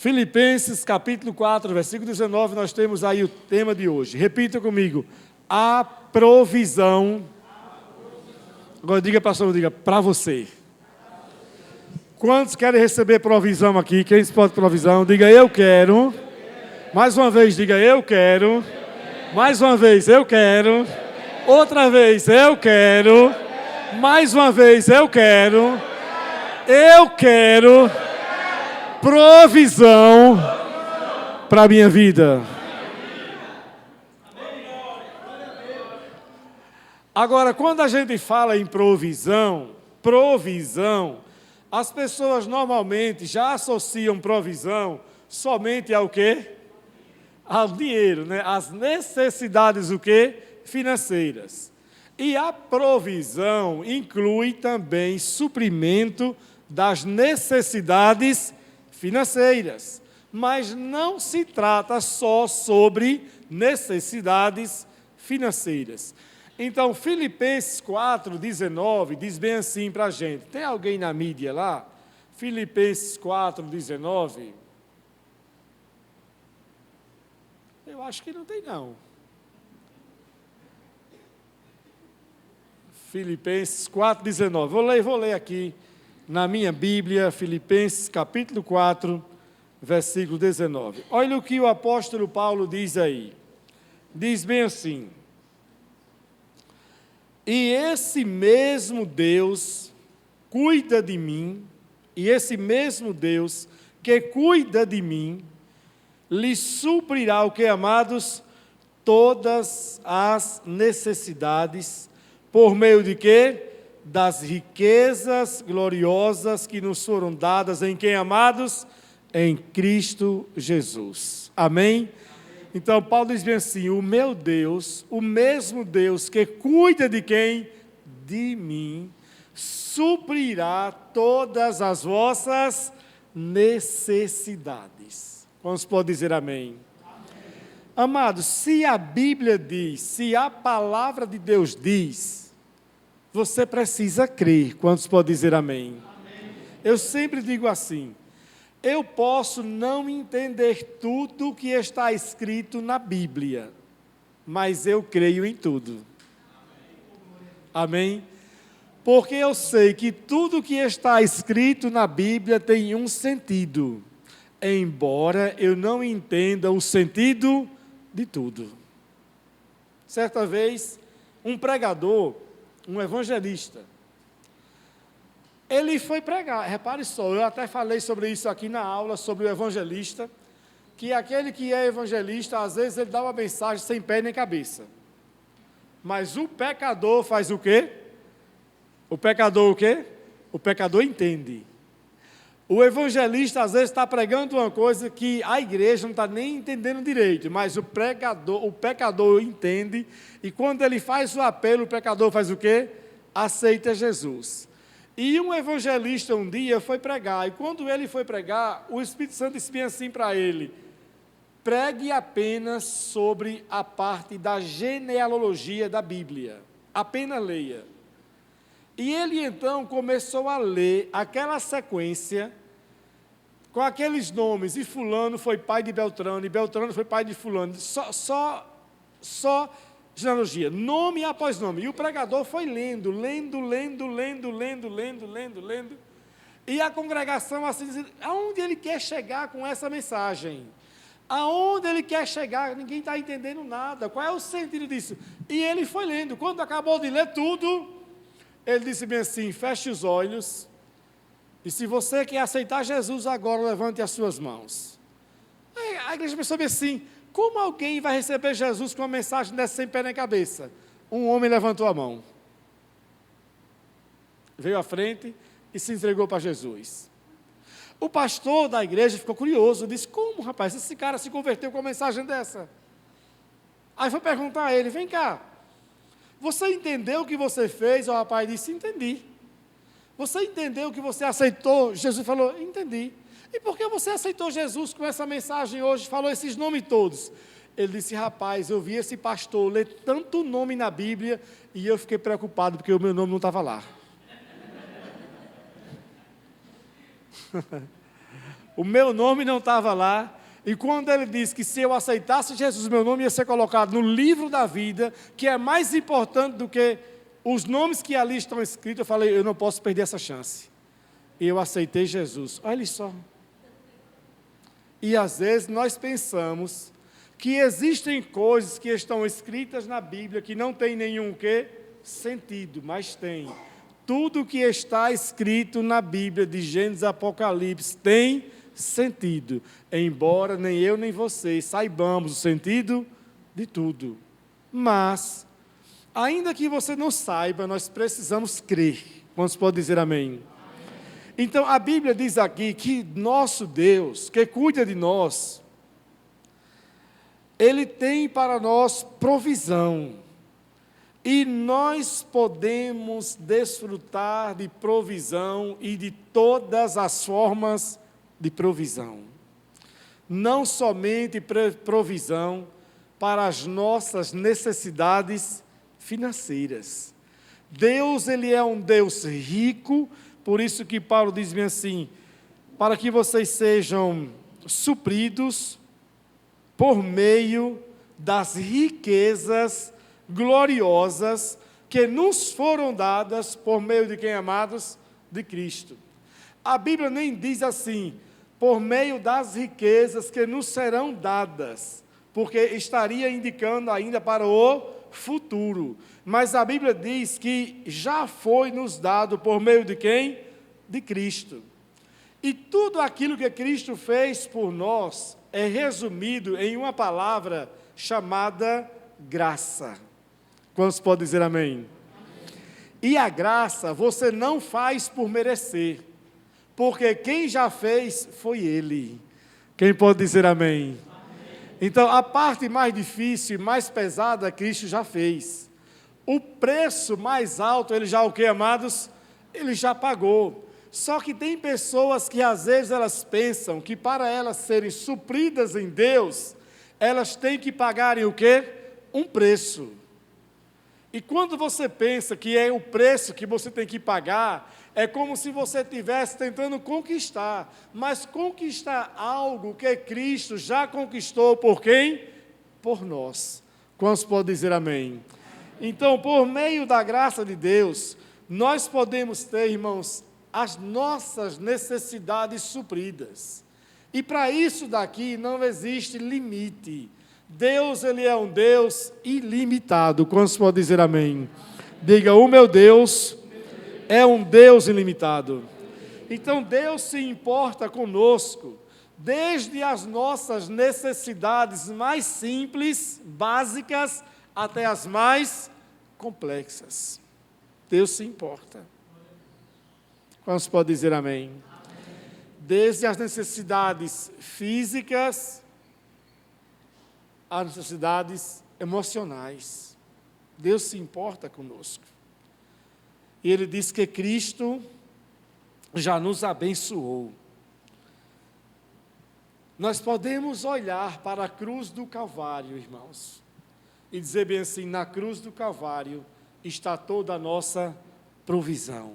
Filipenses capítulo 4, versículo 19, nós temos aí o tema de hoje. Repita comigo. A provisão. Agora diga, pastor, diga, para você. Quantos querem receber provisão aqui? Quem pode provisão? Diga, eu quero. Mais uma vez, diga, eu quero. Mais uma vez, eu quero. Outra vez, eu quero. Mais uma vez, eu quero. Eu quero provisão para a minha vida. Agora, quando a gente fala em provisão, as pessoas normalmente já associam provisão somente ao quê? Ao dinheiro, né? Às necessidades o quê? Financeiras. E a provisão inclui também suprimento das necessidades financeiras. Mas não se trata só sobre necessidades financeiras. Então, Filipenses 4:19 diz bem assim para a gente. Tem alguém na mídia lá? Filipenses 4:19. Eu acho que não tem, não. Filipenses 4:19. Vou ler aqui na minha Bíblia, Filipenses capítulo 4, versículo 19. Olha o que o apóstolo Paulo diz aí. Diz bem assim: e esse mesmo Deus cuida de mim, e esse mesmo Deus que cuida de mim, lhe suprirá o que, amados? Todas as necessidades, por meio de quê? Das riquezas gloriosas que nos foram dadas em quem, amados? Em Cristo Jesus. Amém? Então, Paulo diz bem assim, o meu Deus, o mesmo Deus que cuida de quem? De mim, suprirá todas as vossas necessidades. Quantos podem dizer amém? Amados, se a Bíblia diz, se a palavra de Deus diz, você precisa crer. Quantos podem dizer amém? Amém. Eu sempre digo assim, eu posso não entender tudo que está escrito na Bíblia, mas eu creio em tudo. Amém? Porque eu sei que tudo que está escrito na Bíblia tem um sentido, embora eu não entenda o sentido de tudo. Certa vez, um pregador, um evangelista, ele foi pregar, repare só, eu até falei sobre isso aqui na aula, sobre o evangelista, que aquele que é evangelista, às vezes ele dá uma mensagem sem pé nem cabeça. Mas o pecador faz o quê? O pecador o quê? O pecador entende. O evangelista, às vezes, está pregando uma coisa que a igreja não está nem entendendo direito, mas o pecador entende, e quando ele faz o apelo, o pecador faz o quê? Aceita Jesus. E um evangelista um dia foi pregar, e quando ele foi pregar, o Espírito Santo disse bem assim para ele, pregue apenas sobre a parte da genealogia da Bíblia, apenas leia. E ele então começou a ler aquela sequência, com aqueles nomes, e fulano foi pai de Beltrano, e Beltrano foi pai de fulano, só genealogia, nome após nome. E o pregador foi lendo, e a congregação assim, dizendo, aonde ele quer chegar com essa mensagem? Aonde ele quer chegar? Ninguém está entendendo nada, qual é o sentido disso? E ele foi lendo, quando acabou de ler tudo, ele disse bem assim, feche os olhos, e se você quer aceitar Jesus agora, levante as suas mãos. Aí a igreja pensou bem assim, como alguém vai receber Jesus com uma mensagem dessa sem pé nem cabeça? Um homem levantou a mão, veio à frente e se entregou para Jesus. O pastor da igreja ficou curioso, disse, como rapaz, esse cara se converteu com uma mensagem dessa? Aí foi perguntar a ele, vem cá, você entendeu o que você fez? O rapaz disse, entendi. Você entendeu o que você aceitou? Jesus falou, entendi. E por que você aceitou Jesus com essa mensagem hoje, falou esses nomes todos? Ele disse, rapaz, eu vi esse pastor ler tanto nome na Bíblia, e eu fiquei preocupado, porque o meu nome não estava lá. O meu nome não estava lá. E quando ele disse que se eu aceitasse Jesus, meu nome ia ser colocado no livro da vida, que é mais importante do que os nomes que ali estão escritos, eu falei, eu não posso perder essa chance. E eu aceitei Jesus. Olha só. E às vezes nós pensamos que existem coisas que estão escritas na Bíblia que não tem nenhum quê? Sentido, mas tem. Tudo que está escrito na Bíblia, de Gênesis a Apocalipse, tem sentido, embora nem eu nem vocês saibamos o sentido de tudo. Mas, ainda que você não saiba, nós precisamos crer. Quantos podem dizer amém? Então, a Bíblia diz aqui que nosso Deus, que cuida de nós, Ele tem para nós provisão. E nós podemos desfrutar de provisão e de todas as formas de provisão. Não somente provisão para as nossas necessidades financeiras. Deus, Ele é um Deus rico, por isso que Paulo diz bem assim, para que vocês sejam supridos por meio das riquezas gloriosas que nos foram dadas por meio de quem, amados? De Cristo. A Bíblia nem diz assim, por meio das riquezas que nos serão dadas, porque estaria indicando ainda para o futuro. Mas a Bíblia diz que já foi nos dado por meio de quem? De Cristo. E tudo aquilo que Cristo fez por nós é resumido em uma palavra chamada graça. Quantos podem dizer amém? E a graça você não faz por merecer, porque quem já fez foi Ele. Quem pode dizer amém? Então, a parte mais difícil e mais pesada, Cristo já fez. O preço mais alto, Ele já o que, amados? Ele já pagou. Só que tem pessoas que às vezes elas pensam que para elas serem supridas em Deus, elas têm que pagarem o quê? Um preço. E quando você pensa que é o preço que você tem que pagar, é como se você estivesse tentando conquistar, mas conquistar algo que Cristo já conquistou por quem? Por nós. Quantos podem dizer amém? Então, por meio da graça de Deus, nós podemos ter, irmãos, as nossas necessidades supridas. E para isso daqui não existe limite. Deus, Ele é um Deus ilimitado. Quantos podem dizer amém? Diga, o meu Deus é um Deus ilimitado. Então Deus se importa conosco, desde as nossas necessidades mais simples, básicas, até as mais complexas. Deus se importa. Quantos podem dizer amém? Desde as necessidades físicas, às necessidades emocionais. Deus se importa conosco. E Ele diz que Cristo já nos abençoou. Nós podemos olhar para a cruz do Calvário, irmãos, e dizer bem assim, na cruz do Calvário está toda a nossa provisão.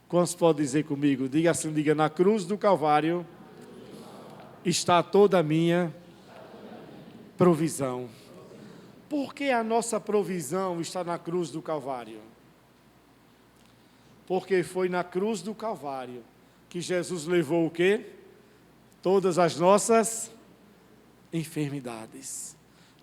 Quantos podem dizer comigo? Diga assim, diga, na cruz do Calvário está toda a minha provisão. Por que a nossa provisão está na cruz do Calvário? Porque foi na cruz do Calvário que Jesus levou o quê? Todas as nossas enfermidades,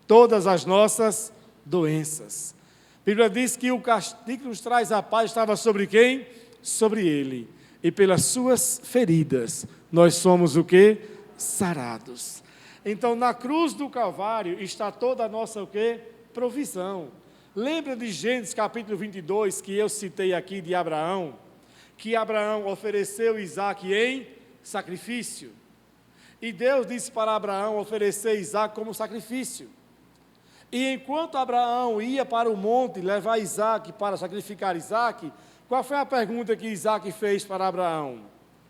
todas as nossas doenças. A Bíblia diz que o castigo que nos traz a paz estava sobre quem? Sobre Ele. E pelas suas feridas, nós somos o quê? Sarados. Então, na cruz do Calvário está toda a nossa o quê? Provisão. Lembra de Gênesis capítulo 22, que eu citei aqui de Abraão? Que Abraão ofereceu Isaque em sacrifício. E Deus disse para Abraão oferecer Isaque como sacrifício. E enquanto Abraão ia para o monte levar Isaque para sacrificar Isaque, qual foi a pergunta que Isaque fez para Abraão?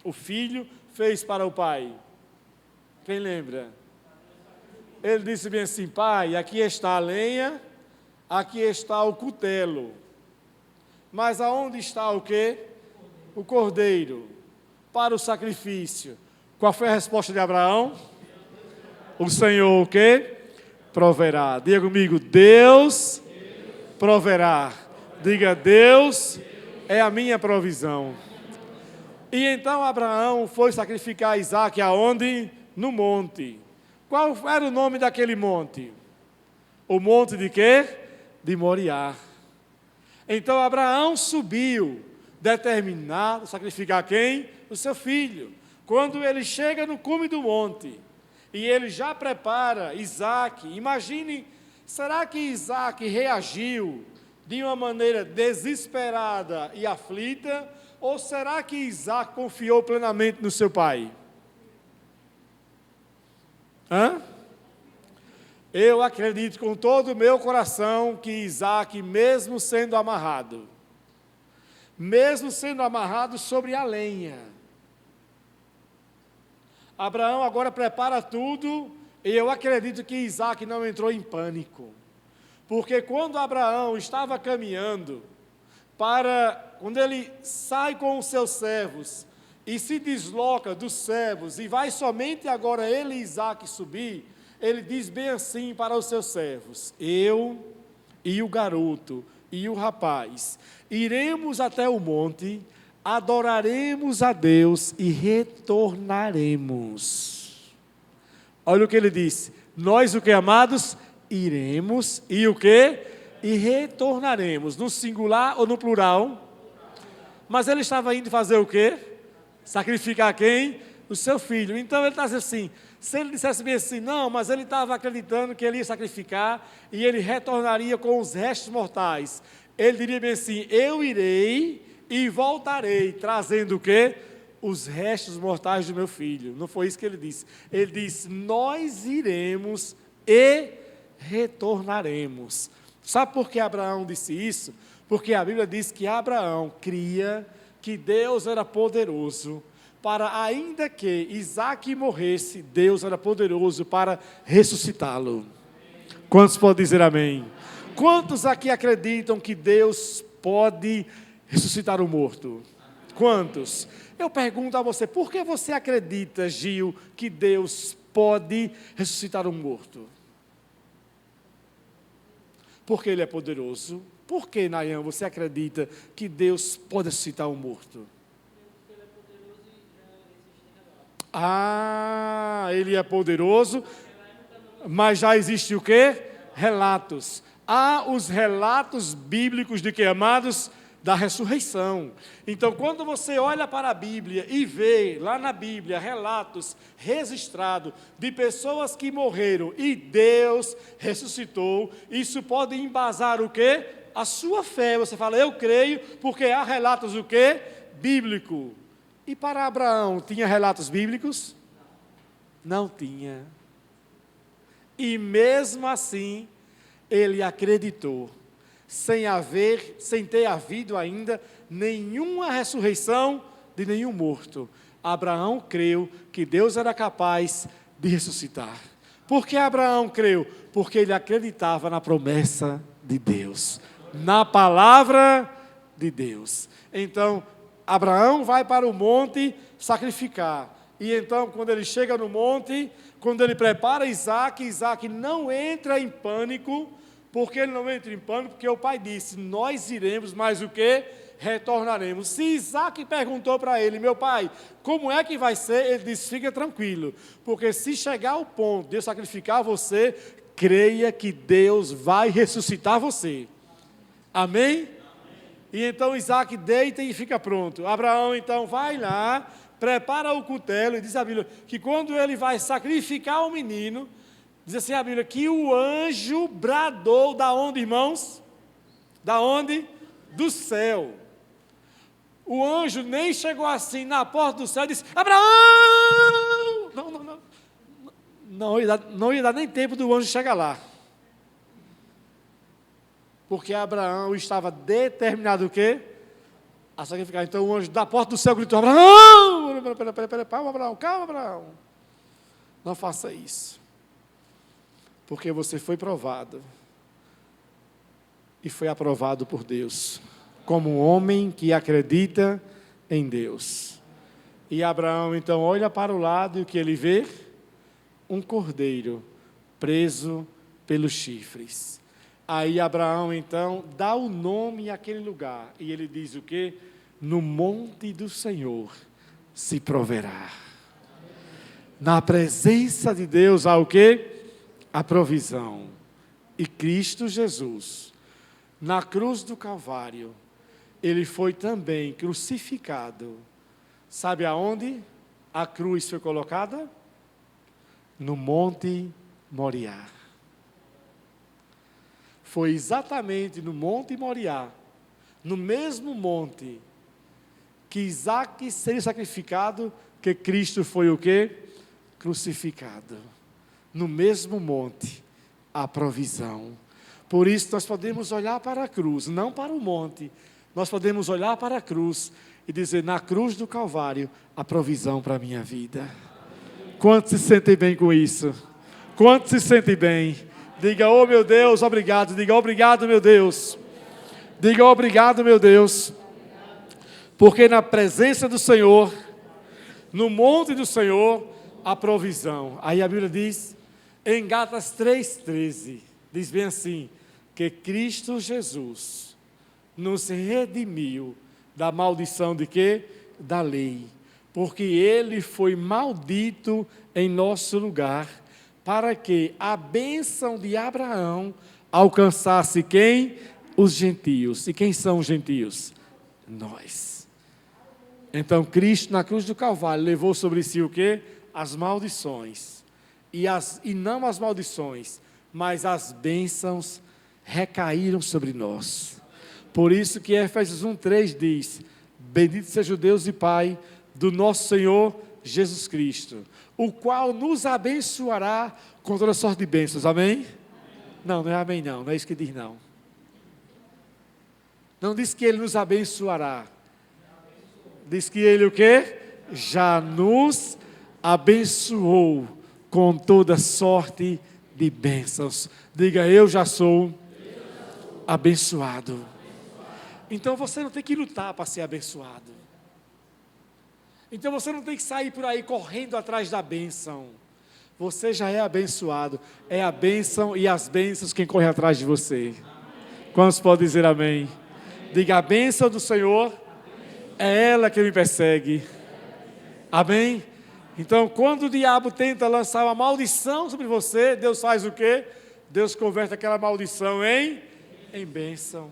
O filho fez para o pai. Quem lembra? Ele disse bem assim, pai, aqui está a lenha, aqui está o cutelo. Mas aonde está o quê? O cordeiro, para o sacrifício. Qual foi a resposta de Abraão? O Senhor o quê? Proverá. Diga comigo, Deus proverá. Diga, Deus é a minha provisão. E então Abraão foi sacrificar Isaque aonde? No monte. Qual era o nome daquele monte? O monte de quê? De Moriá. Então Abraão subiu, determinado a sacrificar quem? O seu filho. Quando ele chega no cume do monte, e ele já prepara Isaque, imagine, será que Isaque reagiu de uma maneira desesperada e aflita, ou será que Isaque confiou plenamente no seu pai? Eu acredito com todo o meu coração que Isaque, mesmo sendo amarrado sobre a lenha, Abraão agora prepara tudo, e eu acredito que Isaque não entrou em pânico, porque quando Abraão estava caminhando, quando ele sai com os seus servos, e se desloca dos servos, e vai somente agora ele e Isaque subir, ele diz bem assim para os seus servos: eu e o garoto e o rapaz iremos até o monte, adoraremos a Deus e retornaremos. Olha o que ele disse: nós o que, amados? Iremos e o que? E retornaremos. No singular ou no plural? Mas ele estava indo fazer o quê? Sacrificar quem? O seu filho. Então ele está dizendo assim, se ele dissesse bem assim, não, mas ele estava acreditando que ele ia sacrificar e ele retornaria com os restos mortais. Ele diria bem assim, eu irei e voltarei, trazendo o quê? Os restos mortais do meu filho. Não foi isso que ele disse. Ele disse, nós iremos e retornaremos. Sabe por que Abraão disse isso? Porque a Bíblia diz que Abraão cria que Deus era poderoso para, ainda que Isaque morresse, Deus era poderoso para ressuscitá-lo. Quantos podem dizer amém? Quantos aqui acreditam que Deus pode ressuscitar o morto? Quantos? Eu pergunto a você, por que você acredita, Gil, que Deus pode ressuscitar o morto? Porque Ele é poderoso. Por que, Nayan, você acredita que Deus pode ressuscitar o morto? Ele é poderoso, mas já existe o quê? Relatos. Há os relatos bíblicos de que, amados? Da ressurreição. Então, quando você olha para a Bíblia e vê lá na Bíblia relatos registrados de pessoas que morreram e Deus ressuscitou, isso pode embasar o quê? A sua fé. Você fala, eu creio, porque há relatos o quê? Bíblico. E para Abraão, tinha relatos bíblicos? Não tinha. E mesmo assim, ele acreditou, sem ter havido ainda nenhuma ressurreição de nenhum morto. Abraão creu que Deus era capaz de ressuscitar. Por que Abraão creu? Porque ele acreditava na promessa de Deus, na palavra de Deus. Então, Abraão vai para o monte sacrificar. E então, quando ele chega no monte, quando ele prepara Isaque, Isaque não entra em pânico. Por que ele não entra em pânico? Porque o pai disse, nós iremos, mas o quê? Retornaremos. Se Isaque perguntou para ele, meu pai, como é que vai ser? Ele disse, fica tranquilo, porque se chegar ao ponto de eu sacrificar você, creia que Deus vai ressuscitar você. Amém? E então Isaque deita e fica pronto. Abraão então vai lá, prepara o cutelo, e diz a Bíblia que quando ele vai sacrificar o menino, diz assim a Bíblia, que o anjo bradou, da onde, irmãos? Da onde? Do céu. O anjo nem chegou assim na porta do céu e disse, Abraão! Não ia dar nem tempo do anjo chegar lá. Porque Abraão estava determinado o quê? A sacrificar. Então o anjo da porta do céu gritou, Abraão! Calma, Abraão. Não faça isso. Porque você foi provado. E foi aprovado por Deus. Como um homem que acredita em Deus. E Abraão então olha para o lado e o que ele vê? Um cordeiro preso pelos chifres. Aí Abraão então dá o nome àquele lugar. E ele diz o quê? No monte do Senhor se proverá. Na presença de Deus há o quê? A provisão. E Cristo Jesus, na cruz do Calvário, ele foi também crucificado. Sabe aonde a cruz foi colocada? No Monte Moriá. Foi exatamente no Monte Moriá, no mesmo monte que Isaac seria sacrificado, que Cristo foi o quê? Crucificado. No mesmo monte, a provisão. Por isso nós podemos olhar para a cruz, não para o monte. Nós podemos olhar para a cruz e dizer, na cruz do Calvário, a provisão para a minha vida. Quantos se sentem bem com isso? Quantos se sentem bem? Diga, oh meu Deus, obrigado. Diga, obrigado meu Deus. Diga, obrigado meu Deus. Porque na presença do Senhor, no monte do Senhor, a provisão. Aí a Bíblia diz, em Gálatas 3,13, diz bem assim, que Cristo Jesus nos redimiu da maldição de quê? Da lei. Porque Ele foi maldito em nosso lugar, para que a bênção de Abraão alcançasse quem? Os gentios. E quem são os gentios? Nós. Então Cristo na cruz do Calvário levou sobre si o quê? As maldições. E não as maldições, mas as bênçãos recaíram sobre nós. Por isso que Efésios 1,3 diz, bendito seja o Deus e Pai do nosso Senhor Jesus Cristo, o qual nos abençoará com toda sorte de bênçãos, amém? Não, não é amém não é isso que diz não. Não diz que Ele nos abençoará, diz que Ele o quê? Já nos abençoou com toda sorte de bênçãos. Diga, eu já sou abençoado. Então você não tem que lutar para ser abençoado. Então você não tem que sair por aí correndo atrás da bênção. Você já é abençoado. É a bênção e as bênçãos quem corre atrás de você. Quantos podem dizer amém? Diga, a bênção do Senhor é ela que me persegue. Amém? Então quando o diabo tenta lançar uma maldição sobre você, Deus faz o quê? Deus converte aquela maldição em bênção.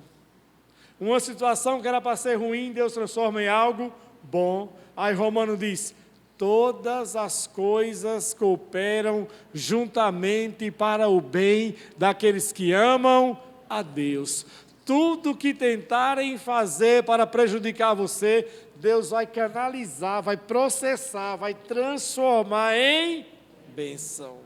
Uma situação que era para ser ruim, Deus transforma em algo bom. Aí Romano diz, todas as coisas cooperam juntamente para o bem daqueles que amam a Deus. Tudo que tentarem fazer para prejudicar você, Deus vai canalizar, vai processar, vai transformar em bênção.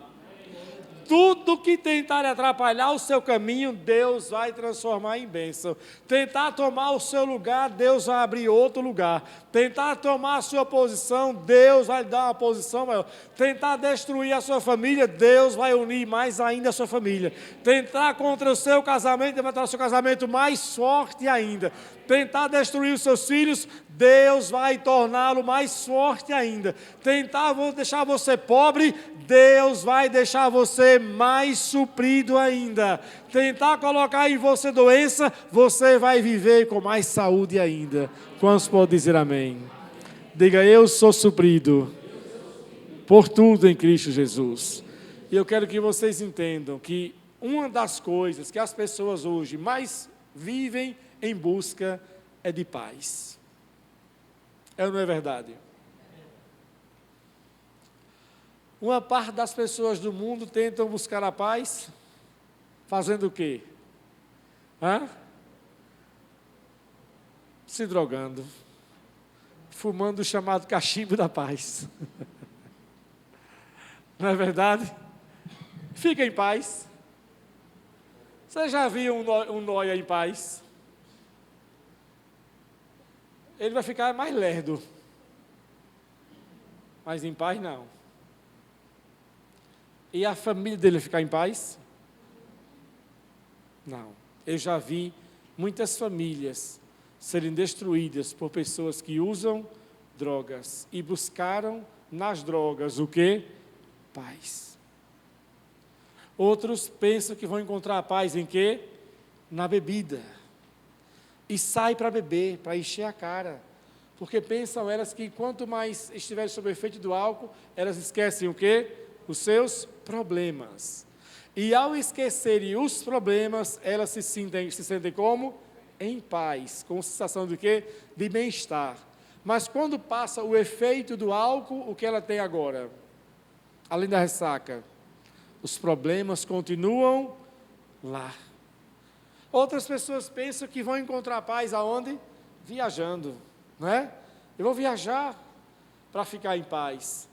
Tudo que tentar atrapalhar o seu caminho, Deus vai transformar em bênção. Tentar tomar o seu lugar, Deus vai abrir outro lugar. Tentar tomar a sua posição, Deus vai dar uma posição maior. Tentar destruir a sua família, Deus vai unir mais ainda a sua família. Tentar contra o seu casamento, vai tornar o seu casamento mais forte ainda. Tentar destruir os seus filhos, Deus vai torná-lo mais forte ainda. Tentar deixar você pobre, Deus vai deixar você mais suprido ainda. Tentar colocar em você doença, você vai viver com mais saúde ainda. Quantos podem dizer amém? Diga, eu sou suprido por tudo em Cristo Jesus. E eu quero que vocês entendam que uma das coisas que as pessoas hoje mais vivem em busca é de paz. É ou não é verdade? Uma parte das pessoas do mundo tentam buscar a paz, fazendo o quê? Se drogando, fumando o chamado cachimbo da paz. Não é verdade? Fica em paz. Você já viu um nóia em paz? Ele vai ficar mais lerdo. Mas em paz não. E a família dele ficar em paz? Não. Eu já vi muitas famílias serem destruídas por pessoas que usam drogas e buscaram nas drogas o quê? Paz. Outros pensam que vão encontrar a paz em quê? Na bebida. E saem para beber, para encher a cara. Porque pensam elas que quanto mais estiverem sob o efeito do álcool, elas esquecem o quê? Os seus problemas. E ao esquecerem os problemas, elas se sentem como? Em paz, com sensação de quê? De bem-estar. Mas quando passa o efeito do álcool, o que ela tem agora? Além da ressaca, os problemas continuam lá. Outras pessoas pensam que vão encontrar paz aonde? Viajando, não é? Eu vou viajar para ficar em paz.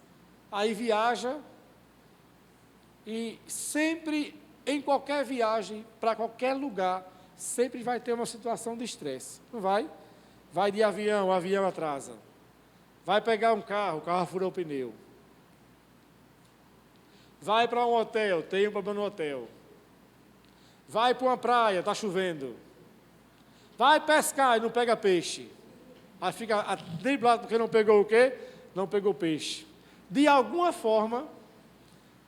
Aí viaja e sempre, em qualquer viagem, para qualquer lugar, sempre vai ter uma situação de estresse, não vai? Vai de avião, o avião atrasa. Vai pegar um carro, o carro furou o pneu. Vai para um hotel, tem um problema no hotel. Vai para uma praia, está chovendo. Vai pescar e não pega peixe. Aí fica driblado porque não pegou o quê? Não pegou peixe. De alguma forma,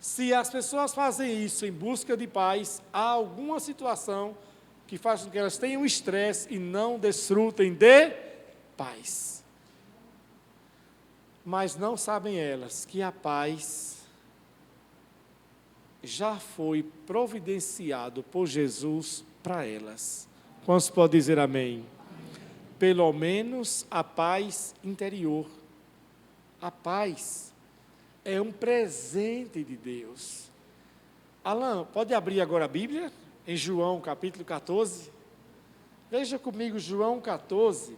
se as pessoas fazem isso em busca de paz, há alguma situação que faz com que elas tenham estresse e não desfrutem de paz. Mas não sabem elas que a paz já foi providenciado por Jesus para elas. Quantos podem dizer amém? Pelo menos a paz interior. A paz é um presente de Deus. Alan, pode abrir agora a Bíblia? Em João capítulo 14. Veja comigo João 14.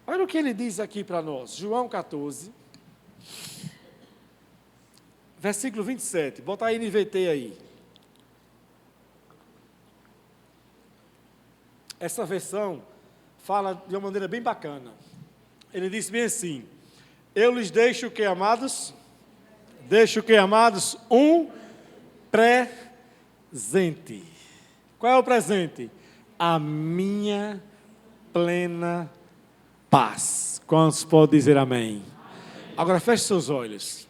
Olha o que ele diz aqui para nós. João 14. Versículo 27. Bota aí NVT aí. Essa versão fala de uma maneira bem bacana. Ele diz bem assim: eu lhes deixo o que, amados? Deixo o que, amados? Um presente. Qual é o presente? A minha plena paz. Quantos podem dizer amém? Agora feche seus olhos.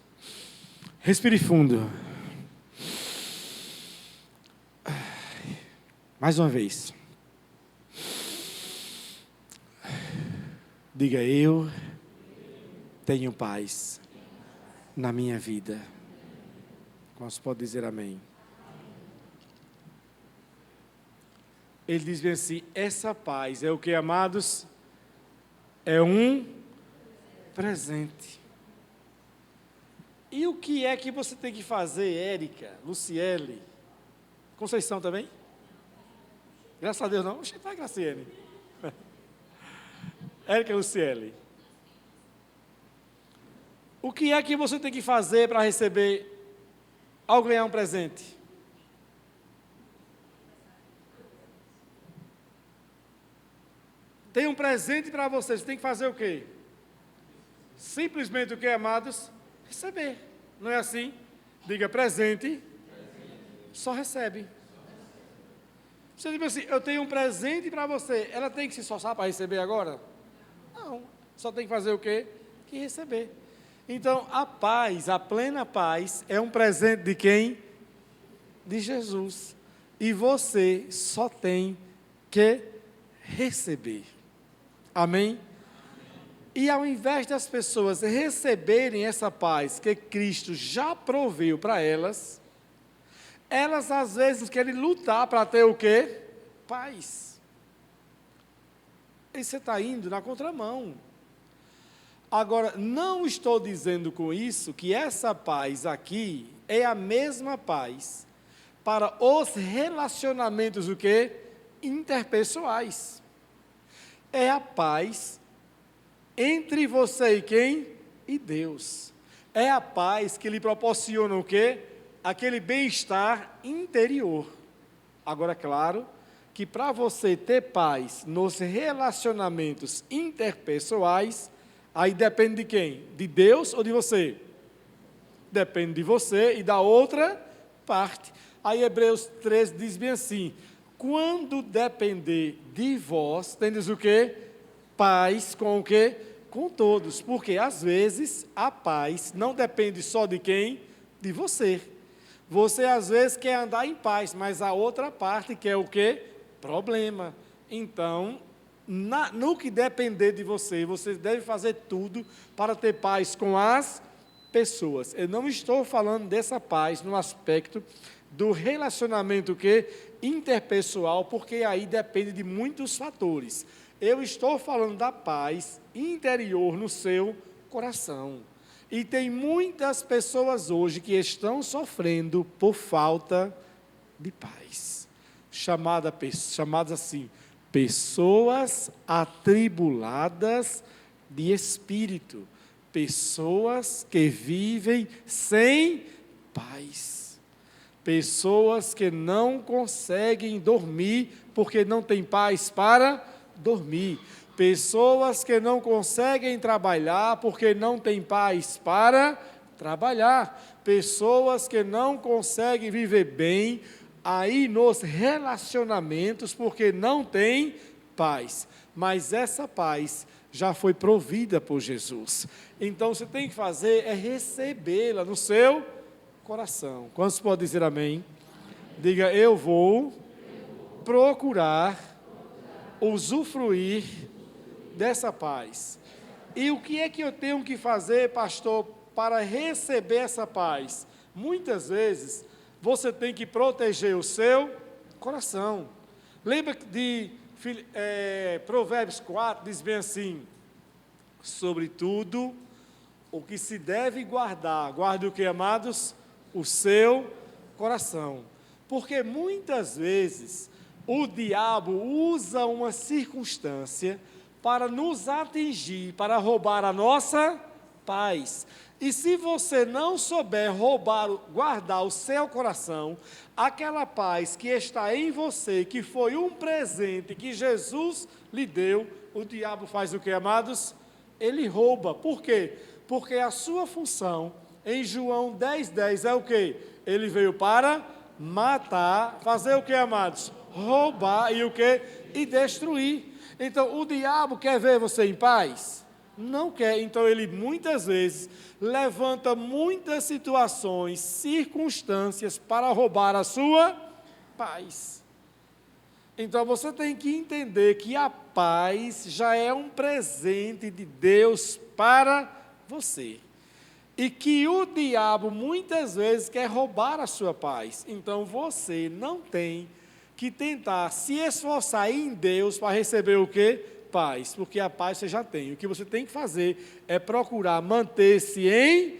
Respire fundo. Mais uma vez. Diga: eu tenho paz na minha vida. Quantos podem dizer amém? Ele diz bem assim: essa paz é o que, amados? É um presente. E o que é que você tem que fazer, Érica, Luciele, Conceição também? Graças a Deus não. Oxe, vai, Graciele. Érica e Luciele. O que é que você tem que fazer para receber, ao ganhar um presente? Tem um presente para você, você tem que fazer o quê? Simplesmente o que, amados? Receber. Não é assim? Diga: presente, só recebe. Você diz assim: eu tenho um presente para você. Ela tem que se esforçar para receber agora? Não. Só tem que fazer o quê? Que receber. Então, a paz, a plena paz, é um presente de quem? De Jesus. E você só tem que receber. Amém? E ao invés das pessoas receberem essa paz que Cristo já proveu para elas, elas às vezes querem lutar para ter o quê? Paz. E você está indo na contramão. Agora, não estou dizendo com isso que essa paz aqui é a mesma paz para os relacionamentos o quê? Interpessoais. É a paz entre você e quem? E Deus. É a paz que lhe proporciona o quê? Aquele bem-estar interior. Agora, claro, que para você ter paz nos relacionamentos interpessoais, aí depende de quem? De Deus ou de você? Depende de você e da outra parte. Aí Hebreus 13 diz bem assim: quando depender de vós, tendes o quê? Paz com o quê? Com todos, porque às vezes a paz não depende só de quem? De você. Você às vezes quer andar em paz, mas a outra parte quer o quê? Problema. Então, no que depender de você, você deve fazer tudo para ter paz com as pessoas. Eu não estou falando dessa paz no aspecto do relacionamento que interpessoal, porque aí depende de muitos fatores. Eu estou falando da paz interior no seu coração. E tem muitas pessoas hoje que estão sofrendo por falta de paz. Chamadas assim, pessoas atribuladas de espírito. Pessoas que vivem sem paz. Pessoas que não conseguem dormir porque não têm paz para dormir. Pessoas que não conseguem trabalhar porque não têm paz para trabalhar. Pessoas que não conseguem viver bem aí nos relacionamentos porque não têm paz. Mas essa paz já foi provida por Jesus. Então, você tem que fazer é recebê-la no seu coração. Quantos podem dizer amém? Diga, eu vou procurar usufruir dessa paz. E o que é que eu tenho que fazer, pastor, para receber essa paz? Muitas vezes, você tem que proteger o seu coração. Lembra de Provérbios 4, diz bem assim, sobretudo, o que se deve guardar, guarde o que, amados? O seu coração. Porque muitas vezes, o diabo usa uma circunstância para nos atingir, para roubar a nossa paz. E se você não souber guardar o seu coração, aquela paz que está em você, que foi um presente que Jesus lhe deu, o diabo faz o que, amados? Ele rouba. Por quê? Porque a sua função, em João 10,10, é o quê? Ele veio para matar, fazer o que, amados? Roubar e o quê? E destruir. Então, o diabo quer ver você em paz? Não quer. Então, ele muitas vezes levanta muitas situações, circunstâncias para roubar a sua paz. Então, você tem que entender que a paz já é um presente de Deus para você. E que o diabo muitas vezes quer roubar a sua paz. Então, você não tem que tentar se esforçar em Deus para receber o quê? Paz, porque a paz você já tem. O que você tem que fazer é procurar manter-se em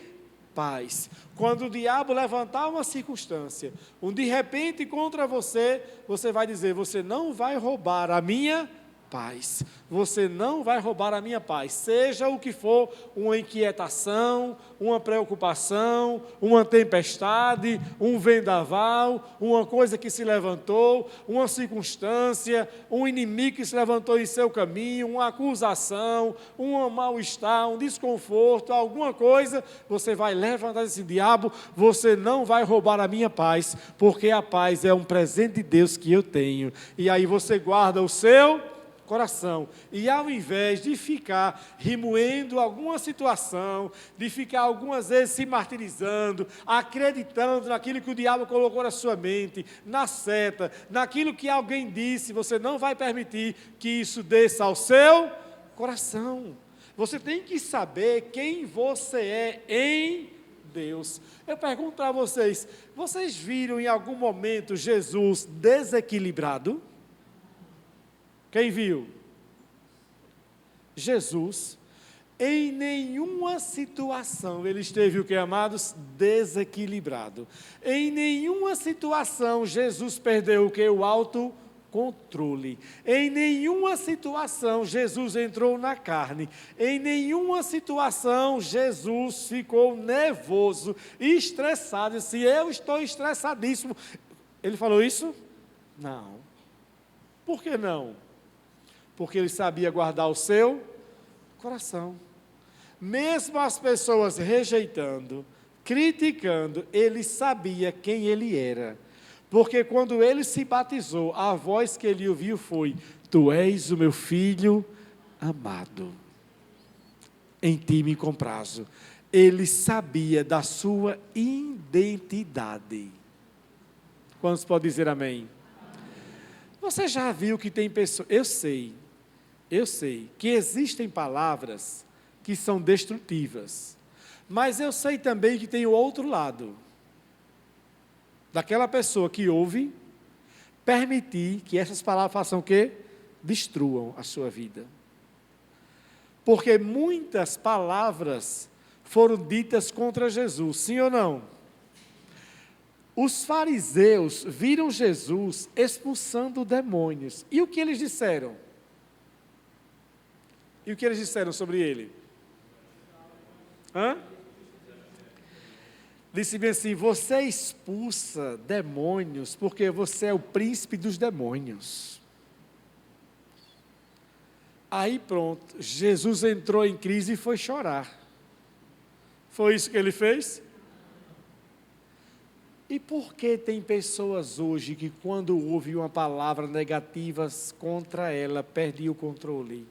paz. Quando o diabo levantar uma circunstância, de repente contra você, você vai dizer, você não vai roubar a minha paz. Você não vai roubar a minha paz. Seja o que for, uma inquietação, uma preocupação, uma tempestade, um vendaval, uma coisa que se levantou, uma circunstância, um inimigo que se levantou em seu caminho, uma acusação, um mal-estar, um desconforto, alguma coisa, você vai levantar esse diabo, você não vai roubar a minha paz, porque a paz é um presente de Deus que eu tenho. E aí você guarda o seu coração, e ao invés de ficar remoendo alguma situação, de ficar algumas vezes se martirizando, acreditando naquilo que o diabo colocou na sua mente, na seta, naquilo que alguém disse, você não vai permitir que isso desça ao seu coração. Você tem que saber quem você é em Deus. Eu pergunto para vocês, vocês viram em algum momento Jesus desequilibrado? Quem viu? Jesus, em nenhuma situação, ele esteve, o que, amados? Desequilibrado. Em nenhuma situação, Jesus perdeu o que? O autocontrole. Em nenhuma situação, Jesus entrou na carne. Em nenhuma situação, Jesus ficou nervoso, estressado. Se eu estou estressadíssimo. Ele falou isso? Não. Por que não? Porque ele sabia guardar o seu coração. Mesmo as pessoas rejeitando, criticando, ele sabia quem ele era. Porque quando ele se batizou, a voz que ele ouviu foi: Tu és o meu filho amado. em time e com prazo. Ele sabia da sua identidade. Quantos podem dizer amém? Você já viu que tem pessoas... Eu sei que existem palavras que são destrutivas. Mas eu sei também que tem o outro lado. Daquela pessoa que ouve, permitir que essas palavras façam o quê? Destruam a sua vida. Porque muitas palavras foram ditas contra Jesus, sim ou não? Os fariseus viram Jesus expulsando demônios. E o que eles disseram? E o que eles disseram sobre ele? Disse bem assim: você expulsa demônios porque você é o príncipe dos demônios. Aí pronto, Jesus entrou em crise e foi chorar. Foi isso que ele fez? E por que tem pessoas hoje que quando ouvem uma palavra negativa contra ela, perdem o controle?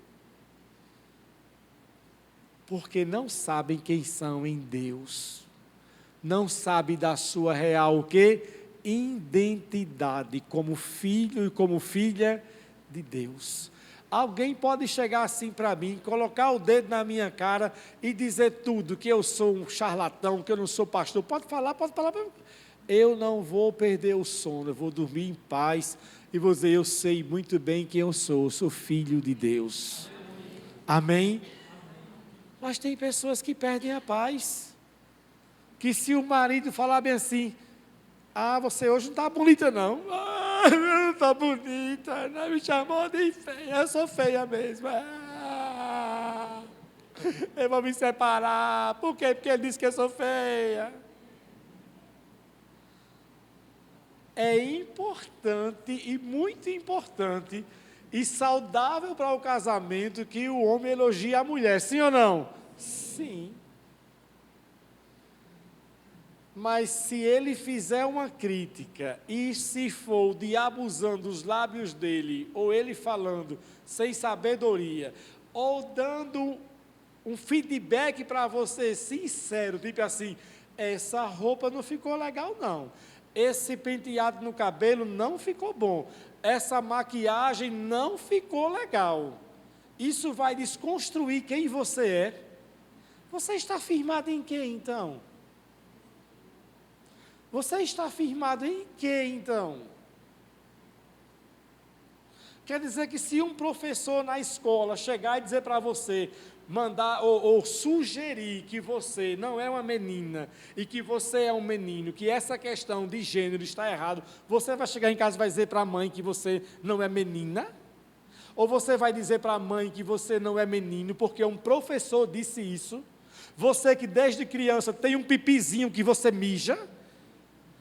Porque não sabem quem são em Deus. Não sabem da sua real o quê? Identidade como filho e como filha de Deus. Alguém pode chegar assim para mim, colocar o dedo na minha cara e dizer tudo, que eu sou um charlatão, que eu não sou pastor. Pode falar. Eu não vou perder o sono, eu vou dormir em paz e vou dizer, eu sei muito bem quem eu sou filho de Deus. Amém? Mas tem pessoas que perdem a paz. Que se o marido falar bem assim, você hoje não está bonita não. Não está bonita, não me chamou de feia, eu sou feia mesmo. Eu vou me separar. Por quê? Porque ele disse que eu sou feia. É importante e muito importante e saudável para o casamento que o homem elogie a mulher, sim ou não? Sim. Mas se ele fizer uma crítica e se for o diabo usando os lábios dele, ou ele falando sem sabedoria, ou dando um feedback para você sincero, tipo assim, essa roupa não ficou legal não, esse penteado no cabelo não ficou bom, essa maquiagem não ficou legal, isso vai desconstruir quem você é. Você está firmado em quê então? Você está firmado em quê, então? Quer dizer que se um professor na escola chegar e dizer para você, mandar ou sugerir que você não é uma menina e que você é um menino, que essa questão de gênero está errado, você vai chegar em casa e vai dizer para a mãe que você não é menina? Ou você vai dizer para a mãe que você não é menino porque um professor disse isso? Você que desde criança tem um pipizinho que você mija?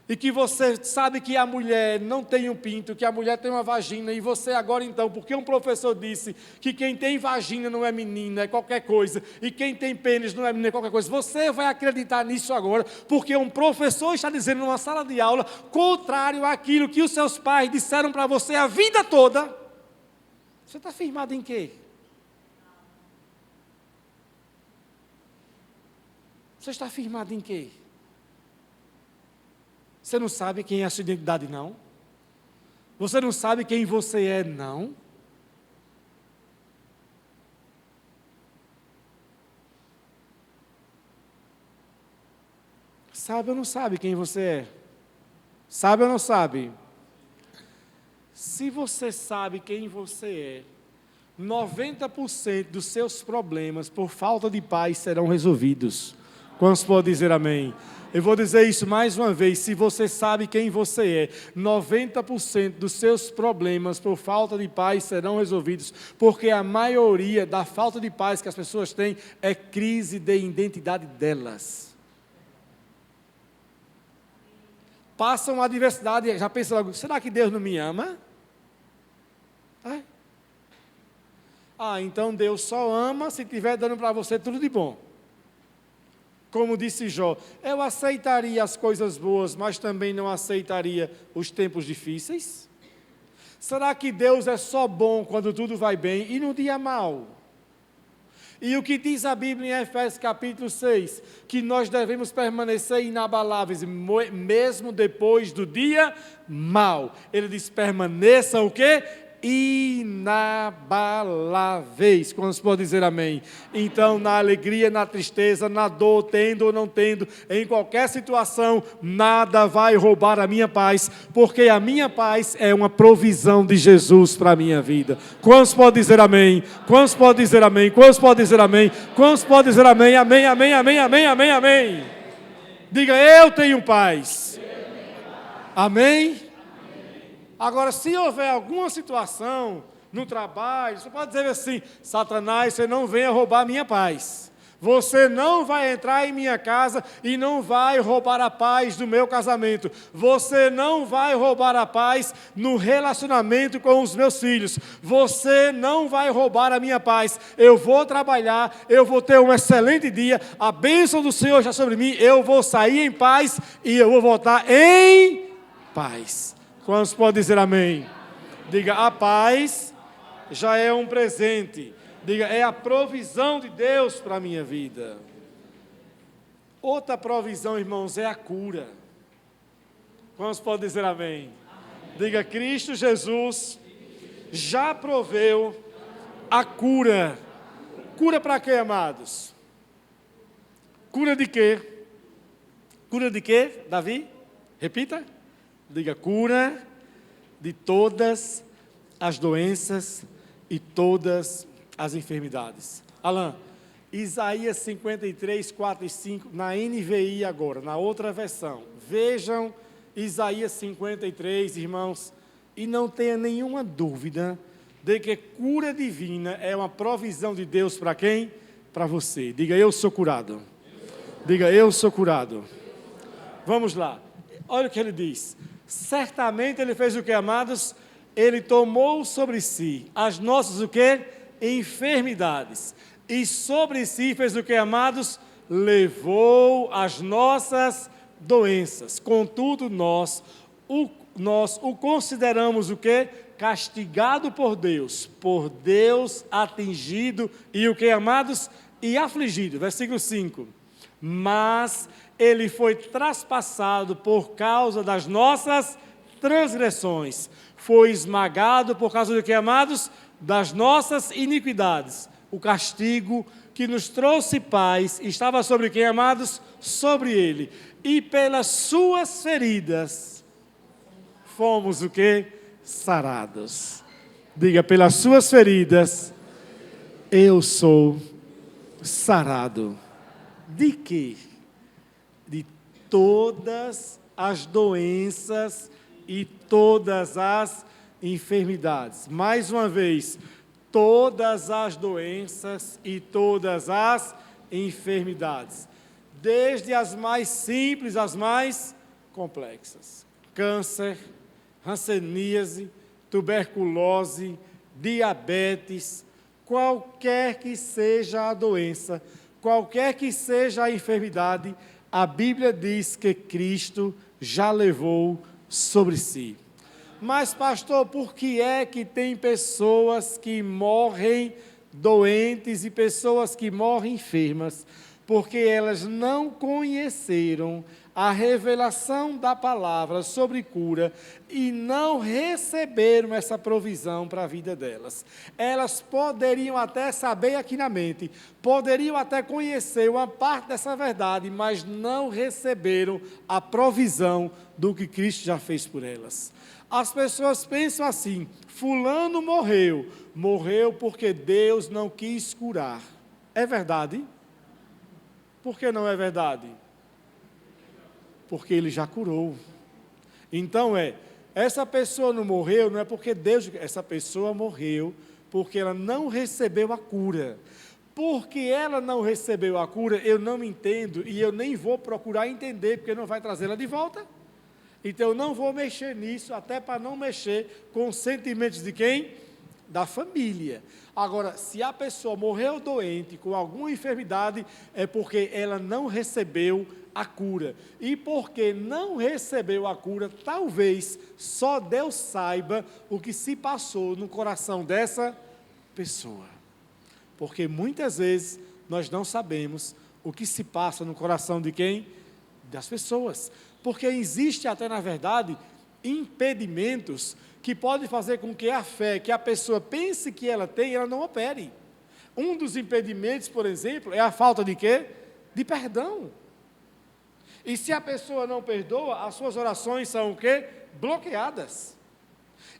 E que você sabe que a mulher não tem um pinto, que a mulher tem uma vagina, e você agora então, porque um professor disse que quem tem vagina não é menina, é qualquer coisa, e quem tem pênis não é menina, é qualquer coisa, você vai acreditar nisso agora, porque um professor está dizendo numa sala de aula, contrário àquilo que os seus pais disseram para você a vida toda. Você está firmado em quê? Você está firmado em quê? Você não sabe quem é a sua identidade, não? Você não sabe quem você é, não? Sabe ou não sabe quem você é? Sabe ou não sabe? Se você sabe quem você é, 90% dos seus problemas por falta de paz serão resolvidos. Quantos podem dizer amém? Eu vou dizer isso mais uma vez, se você sabe quem você é, 90% dos seus problemas por falta de paz serão resolvidos, porque a maioria da falta de paz que as pessoas têm é crise de identidade delas. Passam a adversidade e já pensam logo, será que Deus não me ama? Então Deus só ama se estiver dando para você tudo de bom. Como disse Jó, eu aceitaria as coisas boas, mas também não aceitaria os tempos difíceis? Será que Deus é só bom quando tudo vai bem e no dia mau? E o que diz a Bíblia em Efésios capítulo 6? Que nós devemos permanecer inabaláveis, mesmo depois do dia mau. Ele diz, permaneçam o quê? Inabaláveis. Quantos podem dizer amém? Então, na alegria, na tristeza, na dor, tendo ou não tendo, em qualquer situação, nada vai roubar a minha paz, porque a minha paz é uma provisão de Jesus para a minha vida. Quantos podem dizer amém? Quantos podem dizer amém? Quantos podem dizer amém? Quantos podem dizer amém? Amém, amém, amém, amém, amém, amém. Diga, eu tenho paz. Amém? Agora, se houver alguma situação no trabalho, você pode dizer assim, Satanás, você não venha roubar a minha paz. Você não vai entrar em minha casa e não vai roubar a paz do meu casamento. Você não vai roubar a paz no relacionamento com os meus filhos. Você não vai roubar a minha paz. Eu vou trabalhar, eu vou ter um excelente dia, a bênção do Senhor já sobre mim, eu vou sair em paz e eu vou voltar em paz. Quantos podem dizer amém? Diga, a paz já é um presente. Diga, é a provisão de Deus para a minha vida. Outra provisão, irmãos, é a cura. Quantos podem dizer amém? Diga, Cristo Jesus já proveu a cura. Cura para quê, amados? Cura de quê? Cura de quê, Davi? Repita. Diga, cura de todas as doenças e todas as enfermidades. Alan, Isaías 53, 4 e 5, na NVI agora, na outra versão. Vejam Isaías 53, irmãos, e não tenha nenhuma dúvida de que cura divina é uma provisão de Deus para quem? Para você. Diga, eu sou curado. Diga, eu sou curado. Vamos lá. Olha o que ele diz. Certamente ele fez o que, amados? Ele tomou sobre si as nossas o que? Enfermidades. E sobre si fez o que, amados? Levou as nossas doenças. Contudo, nós o consideramos o que? Castigado por Deus atingido e o que, amados? E afligido. Versículo 5. Mas ele foi traspassado por causa das nossas transgressões. Foi esmagado por causa do que, amados? Das nossas iniquidades. O castigo que nos trouxe paz estava sobre quem, amados? Sobre ele. E pelas suas feridas fomos o que? Sarados. Diga, pelas suas feridas eu sou sarado. De quê? De todas as doenças e todas as enfermidades. Mais uma vez, todas as doenças e todas as enfermidades. Desde as mais simples às mais complexas. Câncer, hanseníase, tuberculose, diabetes, qualquer que seja a doença, qualquer que seja a enfermidade, a Bíblia diz que Cristo já levou sobre si. Mas, pastor, por que é que tem pessoas que morrem doentes e pessoas que morrem enfermas? Porque elas não conheceram a revelação da palavra sobre cura e não receberam essa provisão para a vida delas. Elas poderiam até saber aqui na mente, poderiam até conhecer uma parte dessa verdade, mas não receberam a provisão do que Cristo já fez por elas. As pessoas pensam assim, fulano morreu porque Deus não quis curar. É verdade? Por que não é verdade? Porque Ele já curou. Então essa pessoa não morreu, não é porque Deus, essa pessoa morreu porque ela não recebeu a cura. Porque ela não recebeu a cura, eu não entendo e eu nem vou procurar entender, porque não vai trazê-la de volta. Então eu não vou mexer nisso, até para não mexer com os sentimentos de quem? Da família. Agora, se a pessoa morreu doente com alguma enfermidade, é porque ela não recebeu a cura. E porque não recebeu a cura, talvez só Deus saiba o que se passou no coração dessa pessoa. Porque muitas vezes nós não sabemos o que se passa no coração de quem? Das pessoas. Porque existe até, na verdade, impedimentos que podem fazer com que a fé que a pessoa pense que ela tem, ela não opere. Um dos impedimentos, por exemplo, é a falta de quê? De perdão. E se a pessoa não perdoa, as suas orações são o quê? Bloqueadas.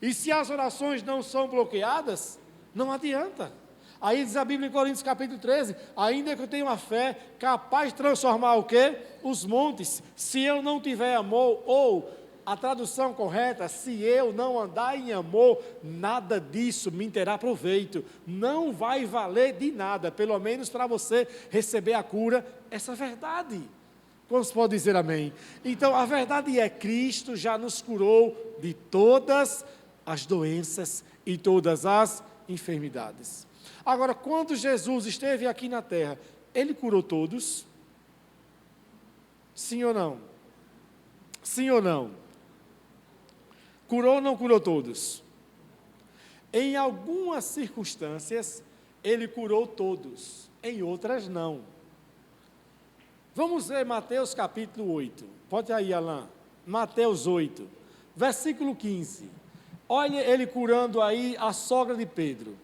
E se as orações não são bloqueadas, não adianta. Aí diz a Bíblia em Coríntios capítulo 13, ainda que eu tenha uma fé capaz de transformar o quê? Os montes, se eu não tiver amor, ou a tradução correta, se eu não andar em amor, nada disso me terá proveito, não vai valer de nada, pelo menos para você receber a cura, essa verdade. Quantos podem dizer amém? Então, a verdade é, Cristo já nos curou de todas as doenças e todas as enfermidades. Agora, quando Jesus esteve aqui na terra, Ele curou todos? Sim ou não? Sim ou não? Curou ou não curou todos? Em algumas circunstâncias, Ele curou todos, em outras não. Vamos ver Mateus capítulo 8. Pode aí, Alain. Mateus 8, versículo 15. Olha ele curando aí a sogra de Pedro.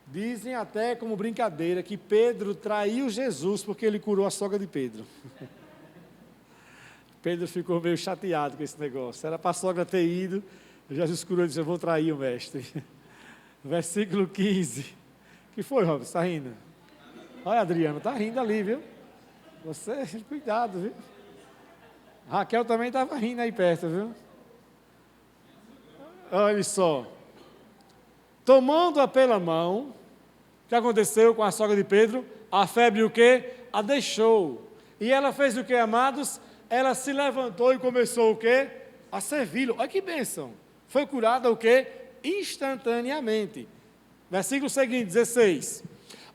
Dizem até como brincadeira que Pedro traiu Jesus porque ele curou a sogra de Pedro. Pedro ficou meio chateado com esse negócio. Era para a sogra ter ido, Jesus curou e disse, eu vou trair o mestre. Versículo 15. Que foi, Robson? Está rindo? Olha, Adriano, está rindo ali, viu? Você, cuidado, viu? Raquel também estava rindo aí perto, viu? Olha só. Tomando-a pela mão, o que aconteceu com a sogra de Pedro? A febre o quê? A deixou. E ela fez o quê, amados? Ela se levantou e começou o quê? A servi-lo. Olha que bênção. Foi curada o quê? Instantaneamente. Versículo seguinte, 16.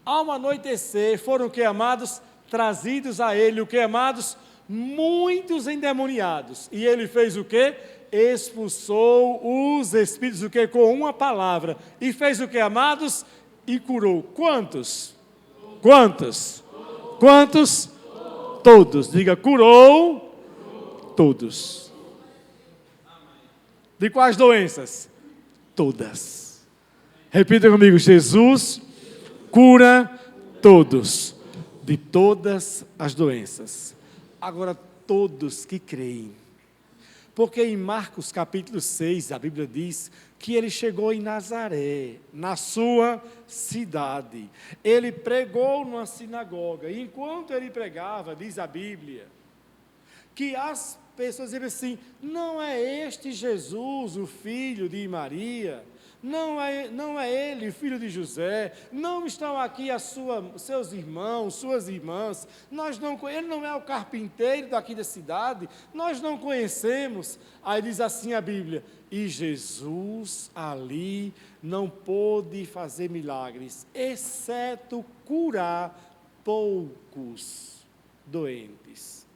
Ao anoitecer, foram o quê, amados? Trazidos a ele, o que, amados? Muitos endemoniados. E ele fez o quê? Expulsou os espíritos, o quê? Com uma palavra. E fez o quê, amados? E curou. Quantos? Quantos? Quantos? Todos. Diga, curou todos. De quais doenças? Todas. Repita comigo, Jesus cura todos. De todas as doenças. Agora, todos que creem. Porque em Marcos capítulo 6, a Bíblia diz que ele chegou em Nazaré, na sua cidade. Ele pregou numa sinagoga. E enquanto ele pregava, diz a Bíblia, que as pessoas diziam assim, não é este Jesus, o filho de Maria? Não é ele, filho de José, não estão aqui seus irmãos, suas irmãs, ele não é o carpinteiro daqui da cidade, nós não conhecemos. Aí diz assim a Bíblia, e Jesus ali não pôde fazer milagres, exceto curar poucos doentes,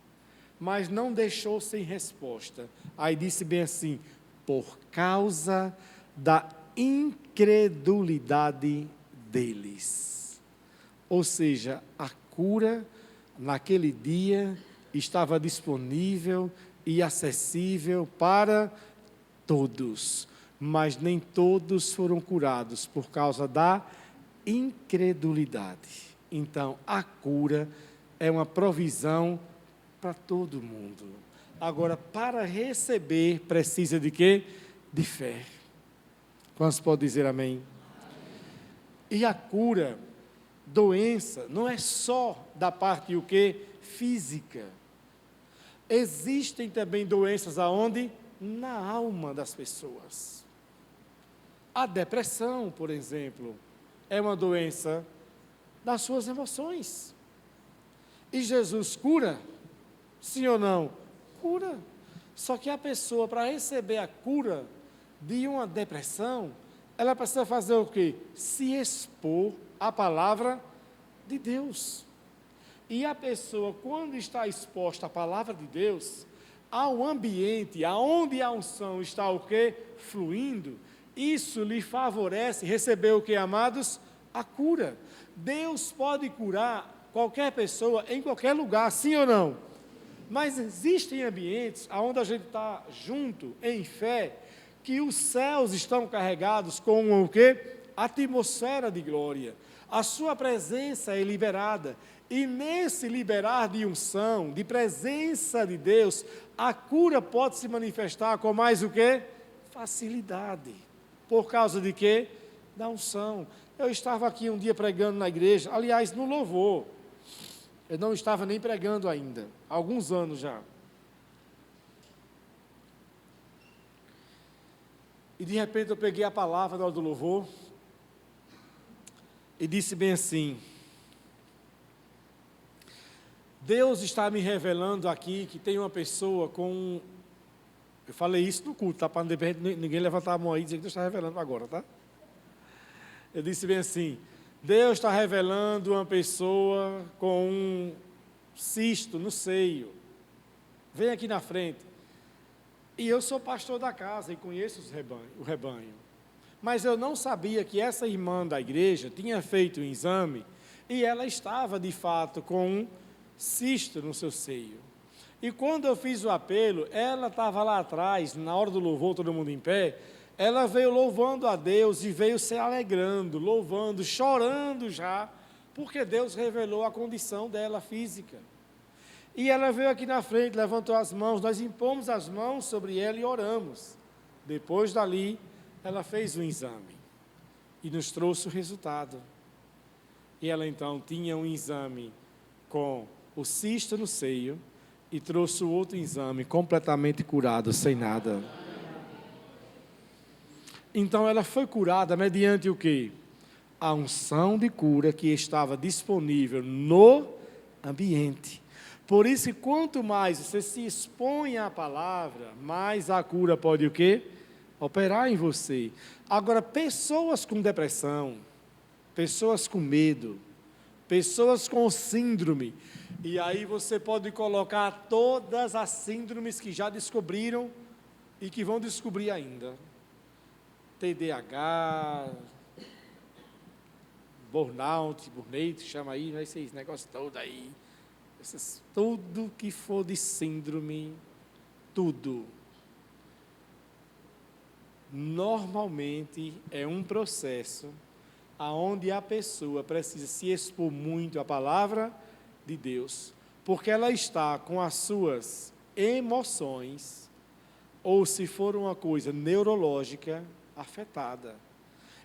mas não deixou sem resposta. Aí disse bem assim, por causa da incredulidade deles. Ou seja, a cura naquele dia estava disponível e acessível para todos, mas nem todos foram curados por causa da incredulidade. Então, a cura é uma provisão para todo mundo. Agora, para receber, precisa de quê? De fé. Quantos podem dizer amém? E a cura, doença, não é só da parte o quê? Física. Existem também doenças aonde? Na alma das pessoas. A depressão, por exemplo, é uma doença das suas emoções. E Jesus cura? Sim ou não? Cura. Só que a pessoa, para receber a cura de uma depressão, ela precisa fazer o quê? Se expor à palavra de Deus. E a pessoa, quando está exposta à palavra de Deus, ao ambiente, aonde a unção está o quê? Fluindo, isso lhe favorece receber o quê, amados? a cura. Deus pode curar qualquer pessoa em qualquer lugar, sim ou não? Mas existem ambientes onde a gente está junto, em fé, que os céus estão carregados com o quê? Atmosfera de glória. A sua presença é liberada. E nesse liberar de unção, de presença de Deus, a cura pode se manifestar com mais o quê? Facilidade. Por causa de quê? Da unção. Eu estava aqui um dia pregando na igreja, aliás, no louvor. Eu não estava nem pregando ainda, há alguns anos já. E de repente eu peguei a palavra na hora do louvor e disse bem assim: Deus está me revelando aqui que tem uma pessoa com... Eu falei isso no culto, tá? Para de repente ninguém levantar a mão aí e dizer que Deus está revelando agora, tá? Eu disse bem assim: Deus está revelando uma pessoa com um cisto no seio. Vem aqui na frente. E eu sou pastor da casa e conheço o rebanho. Mas eu não sabia que essa irmã da igreja tinha feito um exame e ela estava, de fato, com um cisto no seu seio. E quando eu fiz o apelo, ela estava lá atrás, na hora do louvor, todo mundo em pé, ela veio louvando a Deus e veio se alegrando, louvando, chorando já, porque Deus revelou a condição dela física. E ela veio aqui na frente, levantou as mãos, nós impomos as mãos sobre ela e oramos. Depois dali, ela fez um exame e nos trouxe o resultado. E ela então tinha um exame com o cisto no seio e trouxe o outro exame completamente curado, sem nada. Então ela foi curada mediante o quê? A unção de cura que estava disponível no ambiente. Por isso, quanto mais você se expõe à palavra, mais a cura pode o quê? Operar em você. Agora, pessoas com depressão, pessoas com medo, pessoas com síndrome, e aí você pode colocar todas as síndromes que já descobriram e que vão descobrir ainda. TDAH, burnout, chama aí, não é esse negócio todo aí. Tudo que for de síndrome, tudo. Normalmente é um processo aonde a pessoa precisa se expor muito à palavra de Deus, porque ela está com as suas emoções, ou se for uma coisa neurológica, afetada.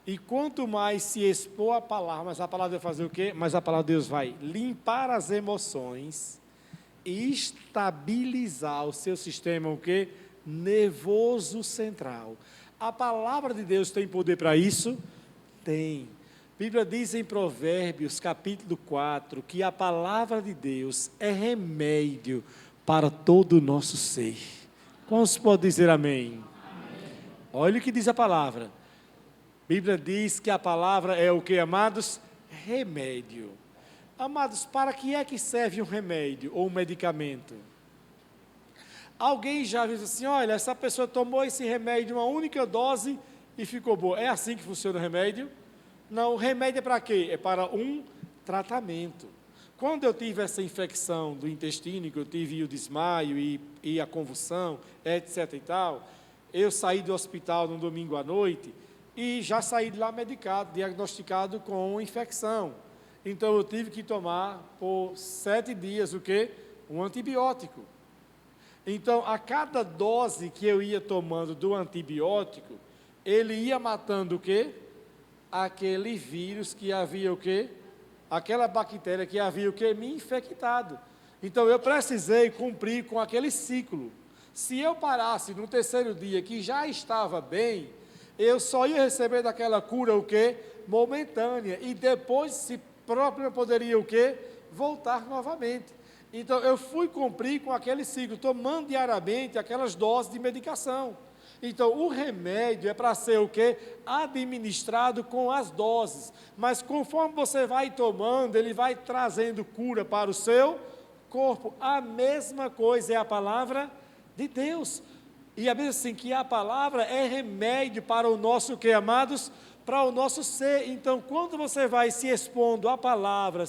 E quanto mais se expor à palavra, mas a palavra vai fazer o quê? Mas a palavra de Deus vai limpar as emoções e estabilizar o seu sistema, o quê? Nervoso central. A palavra de Deus tem poder para isso? Tem. A Bíblia diz em Provérbios, capítulo 4, que a palavra de Deus é remédio para todo o nosso ser. Quantos podem dizer amém? Olha o que diz a palavra. A Bíblia diz que a palavra é o que, amados? Remédio. Amados, para que é que serve um remédio ou um medicamento? Alguém já disse assim: olha, essa pessoa tomou esse remédio uma única dose e ficou boa. É assim que funciona o remédio? Não, o remédio é para quê? É para um tratamento. Quando eu tive essa infecção do intestino, que eu tive o desmaio e a convulsão, etc. e tal, eu saí do hospital no domingo à noite e já saí de lá medicado, diagnosticado com infecção. Então eu tive que tomar por 7 dias o quê? Um antibiótico. Então, a cada dose que eu ia tomando do antibiótico, ele ia matando o quê? Aquele vírus que havia o quê? Aquela bactéria que havia o quê? Me infectado. Então, eu precisei cumprir com aquele ciclo. Se eu parasse no 3º dia, que já estava bem, eu só ia receber daquela cura o quê? Momentânea. E depois, se próprio, eu poderia o quê? Voltar novamente. Então, eu fui cumprir com aquele ciclo, tomando diariamente aquelas doses de medicação. Então, o remédio é para ser o quê? Administrado com as doses. Mas conforme você vai tomando, ele vai trazendo cura para o seu corpo. A mesma coisa é a palavra de Deus. E a Bíblia diz assim, que a palavra é remédio para o nosso, o quê, amados? para o nosso ser. Então, quando você vai se expondo à palavra,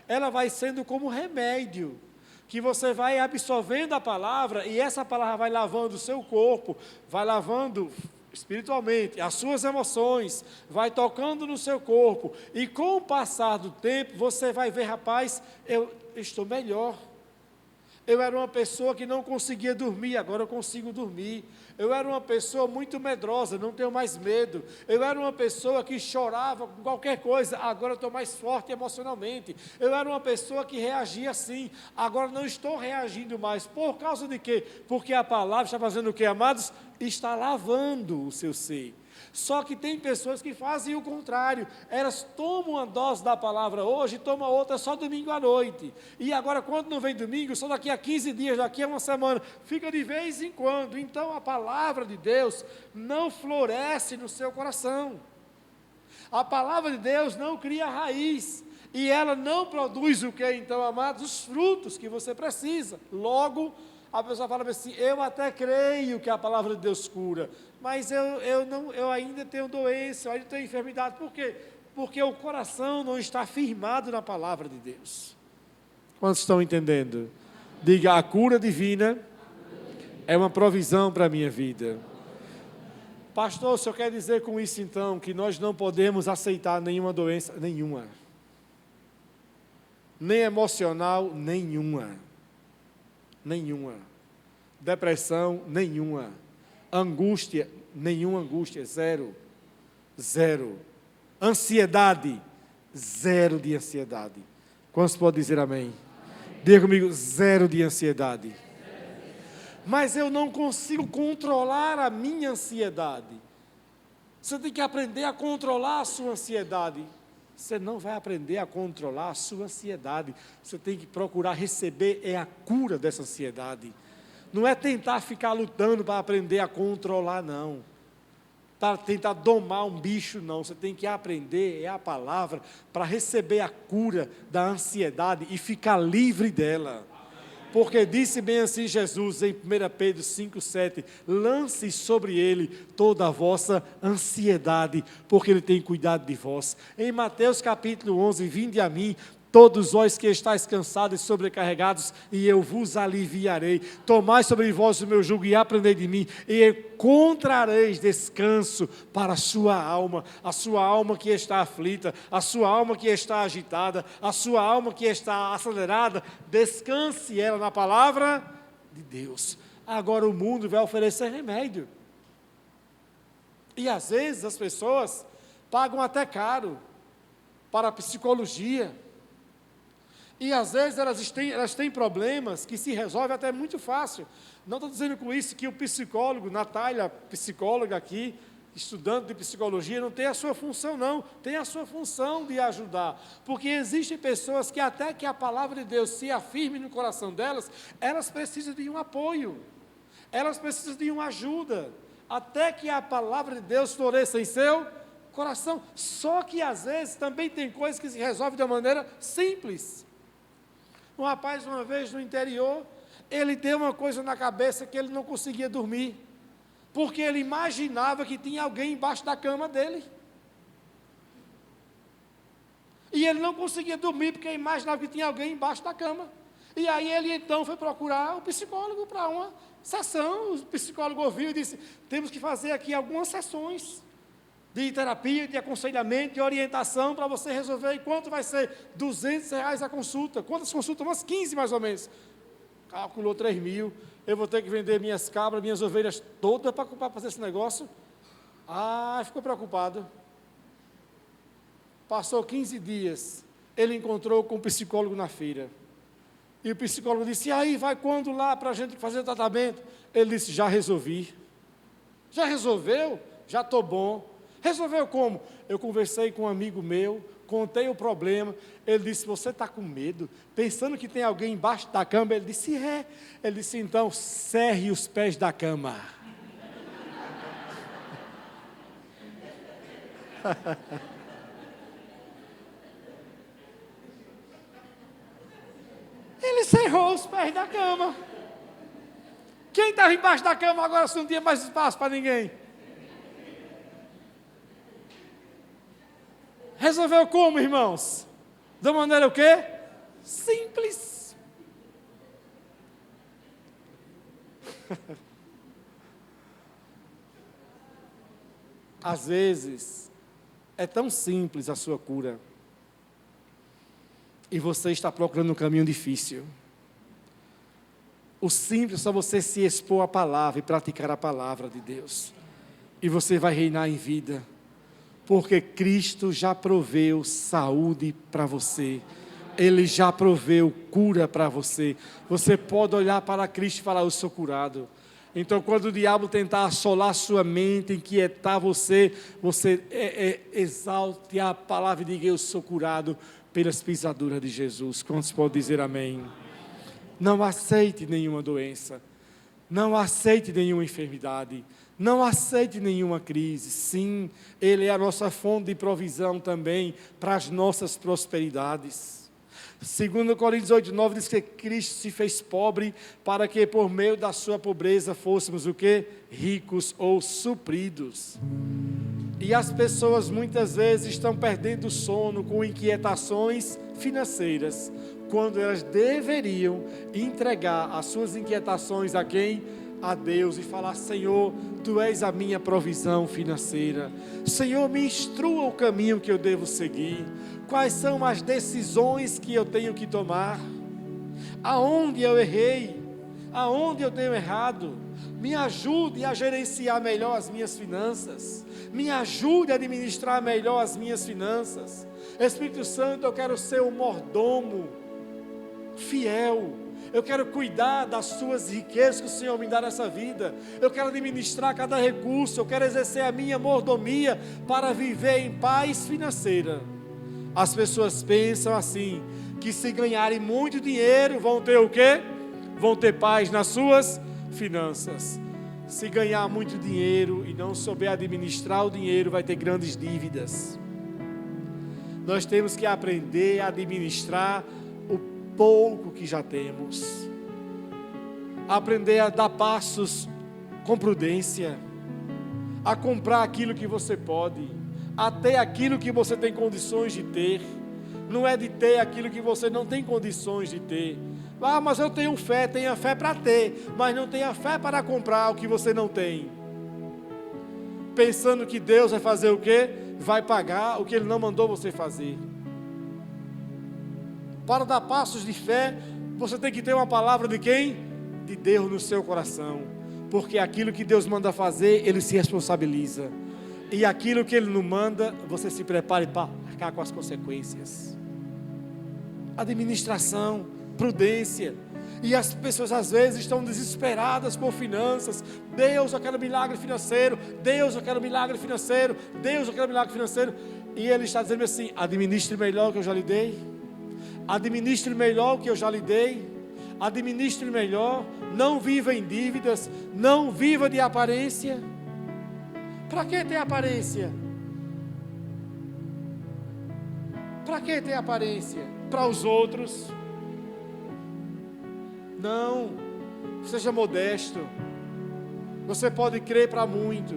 ela vai sendo como remédio, que você vai absorvendo a palavra, e essa palavra vai lavando o seu corpo, vai lavando espiritualmente as suas emoções, vai tocando no seu corpo, e com o passar do tempo, você vai ver, rapaz, eu estou melhor. Eu era uma pessoa que não conseguia dormir, agora eu consigo dormir. Eu era uma pessoa muito medrosa, não tenho mais medo. Eu era uma pessoa que chorava com qualquer coisa, agora eu estou mais forte emocionalmente. Eu era uma pessoa que reagia assim, agora não estou reagindo mais. Por causa de quê? Porque a palavra está fazendo o quê, amados? Está lavando o seu ser. Só que tem pessoas que fazem o contrário, elas tomam uma dose da palavra hoje, tomam outra só domingo à noite, e agora quando não vem domingo, só daqui a 15 dias, daqui a uma semana, fica de vez em quando. Então a palavra de Deus não floresce no seu coração, a palavra de Deus não cria raiz, e ela não produz o que então, amados? Os frutos que você precisa. Logo, a pessoa fala assim, eu até creio que a palavra de Deus cura, mas eu ainda tenho doença, eu ainda tenho enfermidade. Por quê? Porque o coração não está firmado na palavra de Deus. Quantos estão entendendo? Diga, a cura divina é uma provisão para a minha vida. Pastor, o senhor quer dizer com isso então, que nós não podemos aceitar nenhuma doença, nenhuma. Nem emocional, nenhuma. Depressão, nenhuma. Angústia, nenhuma angústia, zero. Ansiedade, zero de ansiedade. Quantos podem dizer amém? Diga comigo, zero de ansiedade. Mas eu não consigo controlar a minha ansiedade. Você tem que aprender a controlar a sua ansiedade. Você não vai aprender a controlar a sua ansiedade. Você tem que procurar receber a cura dessa ansiedade. Não é tentar ficar lutando para aprender a controlar, não. Para tentar domar um bicho, não. Você tem que aprender a palavra para receber a cura da ansiedade e ficar livre dela. Porque disse bem assim Jesus em 1 Pedro 5,7, lance sobre ele toda a vossa ansiedade, porque ele tem cuidado de vós. Em Mateus capítulo 11, vinde a mim, todos vós que estáis cansados e sobrecarregados, e eu vos aliviarei. Tomai sobre vós o meu jugo e aprendei de mim, e encontrareis descanso para a sua alma que está aflita, a sua alma que está agitada, a sua alma que está acelerada. Descanse ela na palavra de Deus. Agora o mundo vai oferecer remédio. E às vezes as pessoas pagam até caro para a psicologia. E às vezes elas têm problemas que se resolvem até muito fácil. Não estou dizendo com isso que o psicólogo, Natália, psicóloga aqui, estudante de psicologia, não tem a sua função, não. Tem a sua função de ajudar. Porque existem pessoas que até que a palavra de Deus se afirme no coração delas, elas precisam de um apoio. Elas precisam de uma ajuda. Até que a palavra de Deus floresça em seu coração. Só que às vezes também tem coisas que se resolvem de uma maneira simples. Um rapaz, uma vez no interior, ele deu uma coisa na cabeça que ele não conseguia dormir, porque ele imaginava que tinha alguém embaixo da cama dele. E ele não conseguia dormir, porque imaginava que tinha alguém embaixo da cama. E aí ele então foi procurar o psicólogo para uma sessão. O psicólogo ouviu e disse, temos que fazer aqui algumas sessões de terapia, de aconselhamento, de orientação, para você resolver. E quanto vai ser? R$200 a consulta. Quantas consultas? Umas 15 mais ou menos. Calculou 3.000. Eu vou ter que vender minhas cabras, minhas ovelhas todas para fazer esse negócio. Ficou preocupado. Passou 15 dias. Ele encontrou com o psicólogo na feira. E o psicólogo disse, e aí, vai quando lá para a gente fazer o tratamento? Ele disse, já resolvi. Já resolveu? Já estou bom. Resolveu como? Eu conversei com um amigo meu, contei o problema, ele disse, você está com medo? Pensando que tem alguém embaixo da cama? Ele disse, é. Ele disse, então, cerre os pés da cama. Ele cerrou os pés da cama. Quem estava embaixo da cama agora não tinha mais espaço para ninguém? Resolveu como, irmãos? Da maneira o quê? Simples. Às vezes, é tão simples a sua cura. E você está procurando um caminho difícil. O simples é só você se expor à palavra e praticar a palavra de Deus. E você vai reinar em vida. Porque Cristo já proveu saúde para você. Ele já proveu cura para você. Você pode olhar para Cristo e falar, eu sou curado. Então, quando o diabo tentar assolar sua mente, inquietar você, exalte a palavra e diga, eu sou curado pelas pisaduras de Jesus. Quantos podem dizer amém? Não aceite nenhuma doença. Não aceite nenhuma enfermidade. Não aceite nenhuma crise. Sim, Ele é a nossa fonte de provisão também para as nossas prosperidades. 2 Coríntios 8:9 diz que Cristo se fez pobre para que por meio da sua pobreza fôssemos o quê? Ricos ou supridos. E as pessoas muitas vezes estão perdendo o sono com inquietações financeiras, quando elas deveriam entregar as suas inquietações a quem? A Deus, e falar, Senhor, Tu és a minha provisão financeira. Senhor, me instrua o caminho que eu devo seguir. Quais são as decisões que eu tenho que tomar? Aonde eu errei? Aonde eu tenho errado? Me ajude a gerenciar melhor as minhas finanças. Me ajude a administrar melhor as minhas finanças. Espírito Santo, eu quero ser um mordomo fiel. Eu quero cuidar das suas riquezas que o Senhor me dá nessa vida. Eu quero administrar cada recurso. Eu quero exercer a minha mordomia para viver em paz financeira. As pessoas pensam assim, que se ganharem muito dinheiro, vão ter o quê? Vão ter paz nas suas finanças. Se ganhar muito dinheiro e não souber administrar o dinheiro, vai ter grandes dívidas. Nós temos que aprender a administrar o pouco que já temos. Aprender a dar passos com prudência. A comprar aquilo que você pode. A ter aquilo que você tem condições de ter. Não é de ter aquilo que você não tem condições de ter. Ah, mas eu tenho fé, tenha fé para ter, mas não tenha fé para comprar o que você não tem. Pensando que Deus vai fazer o quê? Vai pagar o que Ele não mandou você fazer. Para dar passos de fé, você tem que ter uma palavra de quem? De Deus no seu coração. Porque aquilo que Deus manda fazer, Ele se responsabiliza. E aquilo que Ele não manda, você se prepare para arcar com as consequências. Administração, prudência. E as pessoas às vezes estão desesperadas por finanças. Deus, eu quero milagre financeiro. Deus, eu quero milagre financeiro. Deus, eu quero milagre financeiro. E Ele está dizendo assim, administre melhor o que eu já lhe dei. Administre melhor o que eu já lhe dei. Administre melhor. Não viva em dívidas. Não viva de aparência. Para que ter aparência? Para que ter aparência? Para os outros. Não, seja modesto. Você pode crer para muito,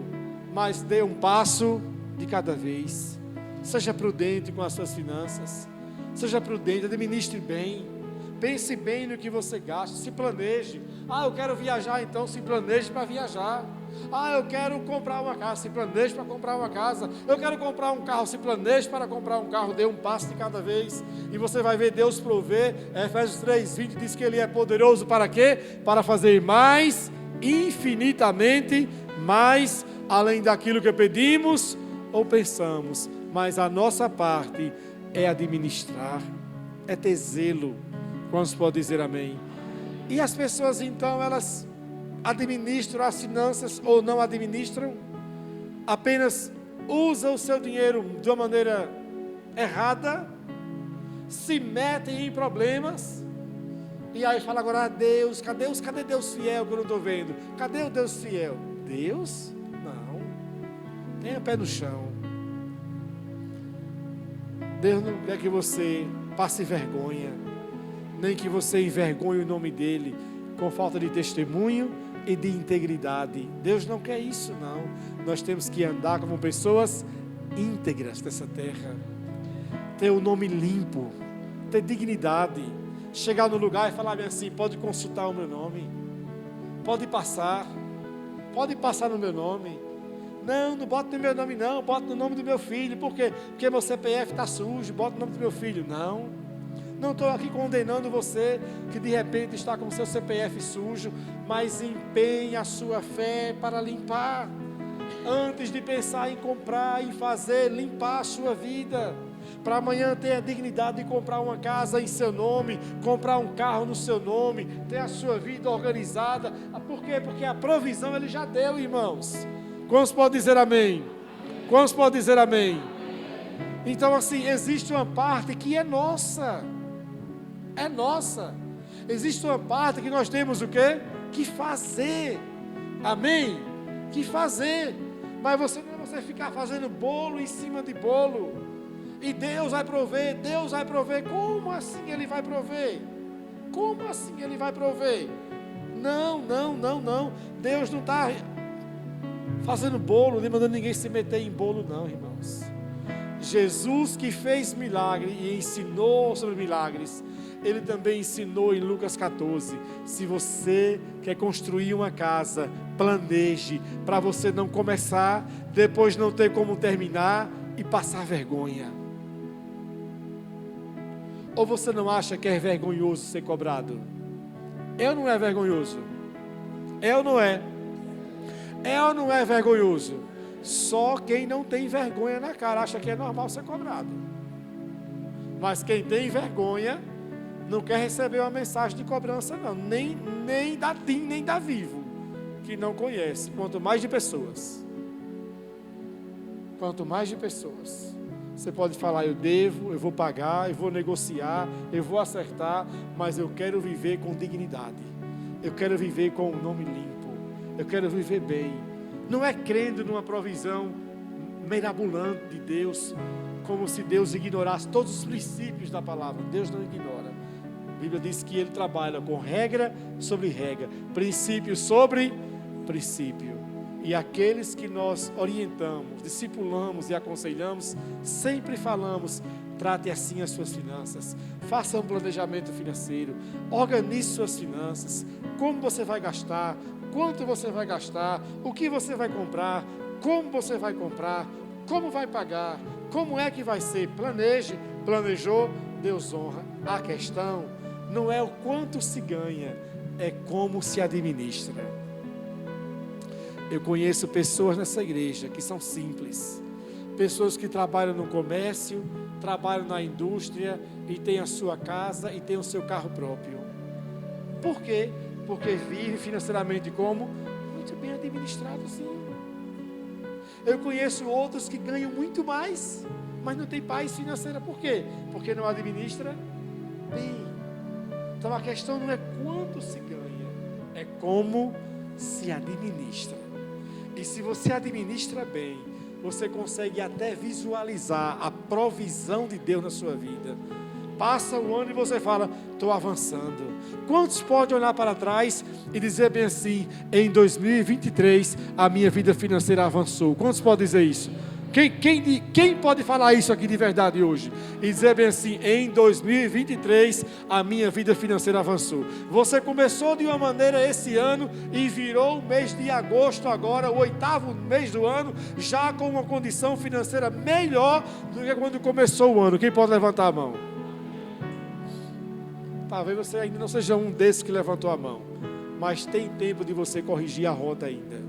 mas dê um passo de cada vez. Seja prudente com as suas finanças. Seja prudente, administre bem. Pense bem no que você gasta, se planeje. Ah, eu quero viajar, então se planeje para viajar. Ah, eu quero comprar uma casa, se planeje para comprar uma casa. Eu quero comprar um carro, se planeje para comprar um carro. Dê um passo de cada vez e você vai ver Deus prover. Efésios 3:20 diz que Ele é poderoso para quê? Para fazer mais, infinitamente mais, além daquilo que pedimos ou pensamos. Mas a nossa parte é administrar, é ter zelo. Quantos podem dizer amém? E as pessoas então, elas administram as finanças ou não administram, apenas usam o seu dinheiro de uma maneira errada, se metem em problemas, e aí fala agora, Deus, cadê Deus fiel que eu não estou vendo? Cadê o Deus fiel? Deus? Não, tenha o pé no chão. Deus não quer que você passe vergonha, nem que você envergonhe o nome dEle, com falta de testemunho e de integridade. Deus não quer isso, não. Nós temos que andar como pessoas íntegras dessa terra. ter o nome limpo, ter dignidade, chegar no lugar e falar bem assim: pode consultar o meu nome, pode passar no meu nome. Não, não bota no meu nome não, bota no nome do meu filho. Por quê? Porque meu CPF está sujo, bota o nome do meu filho. Não estou aqui condenando você que de repente está com o seu CPF sujo, mas empenhe a sua fé para limpar. Antes de pensar em comprar, em fazer, limpar a sua vida, para amanhã ter a dignidade de comprar uma casa em seu nome, comprar um carro no seu nome, ter a sua vida organizada. Por quê? Porque a provisão Ele já deu, irmãos. Quantos podem dizer amém? Quantos podem dizer amém? Então assim, existe uma parte que é nossa. É nossa. Existe uma parte que nós temos o quê? Que fazer. Amém? Que fazer. Mas você não é você ficar fazendo bolo em cima de bolo. E Deus vai prover, Deus vai prover. Como assim Ele vai prover? Como assim Ele vai prover? Não. Deus não está fazendo bolo, nem mandando ninguém se meter em bolo não, irmãos. Jesus que fez milagre e ensinou sobre milagres, Ele também ensinou em Lucas 14, se você quer construir uma casa, planeje, para você não começar, depois não ter como terminar e passar vergonha. Ou você não acha que é vergonhoso ser cobrado? É ou não é vergonhoso? É ou não é? É ou não é vergonhoso? Só quem não tem vergonha na cara acha que é normal ser cobrado. Mas quem tem vergonha não quer receber uma mensagem de cobrança não. Nem da TIM, nem da Vivo, que não conhece. Quanto mais de pessoas. Quanto mais de pessoas. Você pode falar: eu devo, eu vou pagar, eu vou negociar, eu vou acertar, mas eu quero viver com dignidade. Eu quero viver com o nome limpo. Eu quero viver bem. Não é crendo numa provisão mirabolante de Deus, como se Deus ignorasse todos os princípios da palavra. Deus não ignora. A Bíblia diz que Ele trabalha com regra sobre regra, princípio sobre princípio. E aqueles que nós orientamos, discipulamos e aconselhamos, sempre falamos: trate assim as suas finanças, faça um planejamento financeiro, organize suas finanças, como você vai gastar, quanto você vai gastar, o que você vai comprar, como você vai comprar, como vai pagar, como é que vai ser. Planeje, planejou, Deus honra. A questão não é o quanto se ganha, é como se administra. Eu conheço pessoas nessa igreja que são simples, pessoas que trabalham no comércio, trabalham na indústria e têm a sua casa e têm o seu carro próprio. Por quê? Porque vive financeiramente como? Muito bem administrado, sim. Eu conheço outros que ganham muito mais, mas não tem paz financeira. Por quê? Porque não administra bem. Então a questão não é quanto se ganha, é como se administra. E se você administra bem, você consegue até visualizar a provisão de Deus na sua vida. Passa o ano e você fala: estou avançando. Quantos podem olhar para trás e dizer bem assim: em 2023 a minha vida financeira avançou? Quantos podem dizer isso? Quem pode falar isso aqui de verdade hoje? E dizer bem assim: em 2023 a minha vida financeira avançou. Você começou de uma maneira esse ano e virou o mês de agosto agora, o 8º mês do ano, já com uma condição financeira melhor do que quando começou o ano. Quem pode levantar a mão? Talvez você ainda não seja um desses que levantou a mão, mas tem tempo de você corrigir a rota ainda.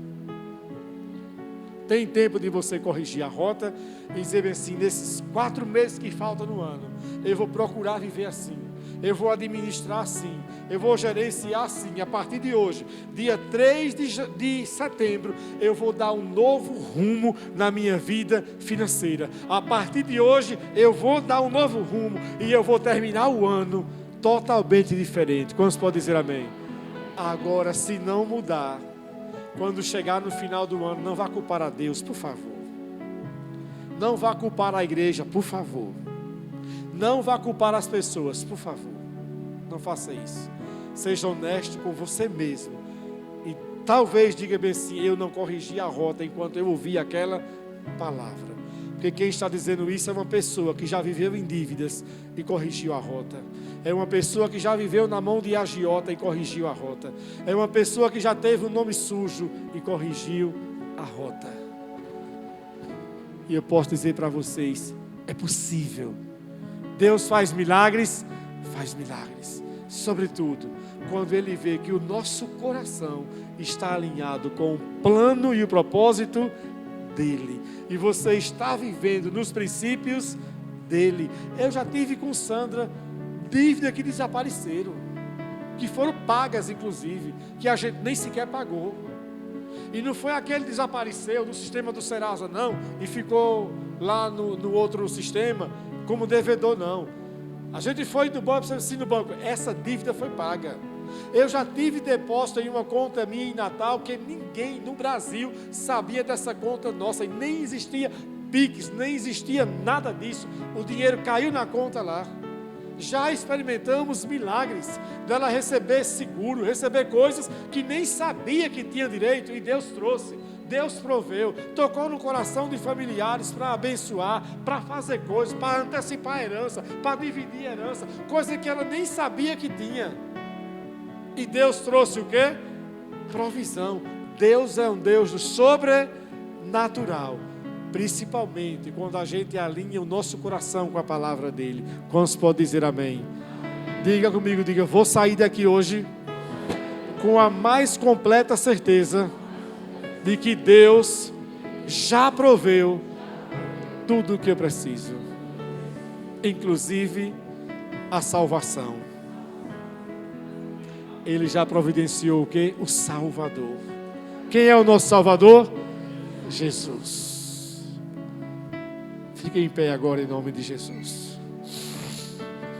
Tem tempo de você corrigir a rota e dizer assim: nesses 4 meses que faltam no ano, eu vou procurar viver assim, eu vou administrar assim, eu vou gerenciar assim. A partir de hoje, dia 3 de setembro, eu vou dar um novo rumo na minha vida financeira. A partir de hoje, eu vou dar um novo rumo e eu vou terminar o ano totalmente diferente. Quantos podem dizer amém? Agora, se não mudar, quando chegar no final do ano, não vá culpar a Deus, por favor. Não vá culpar a igreja, por favor. Não vá culpar as pessoas, por favor. Não faça isso. Seja honesto com você mesmo. E talvez diga bem assim: eu não corrigi a rota enquanto eu ouvi aquela palavra. Porque Porque quem está dizendo isso é uma pessoa que já viveu em dívidas e corrigiu a rota. É uma pessoa que já viveu na mão de agiota e corrigiu a rota. É uma pessoa que já teve um nome sujo e corrigiu a rota. E eu posso dizer para vocês, é possível. Deus faz milagres, sobretudo quando Ele vê que o nosso coração está alinhado com o plano e o propósito dEle, e você está vivendo nos princípios dEle. Eu já tive com Sandra dívidas que desapareceram, que foram pagas inclusive, que a gente nem sequer pagou, e não foi aquele que desapareceu no sistema do Serasa não, e ficou lá no outro sistema como devedor não. A gente foi no banco, no banco, essa dívida foi paga. Eu já tive depósito em uma conta minha em Natal, que ninguém no Brasil sabia dessa conta nossa, e nem existia Pix, nem existia nada disso, o dinheiro caiu na conta lá. Já experimentamos milagres dela receber seguro, receber coisas que nem sabia que tinha direito, e Deus trouxe, Deus proveu, tocou no coração de familiares para abençoar, para fazer coisas, para antecipar a herança, para dividir a herança, coisa que ela nem sabia que tinha. E Deus trouxe o quê? Provisão. Deus é um Deus do sobrenatural, principalmente quando a gente alinha o nosso coração com a palavra dEle. Quantos podem dizer amém? Diga comigo, diga, vou sair daqui hoje com a mais completa certeza de que Deus já proveu tudo o que eu preciso, inclusive a salvação. Ele já providenciou o quê? O Salvador. Quem é o nosso Salvador? Jesus. Fique em pé agora em nome de Jesus.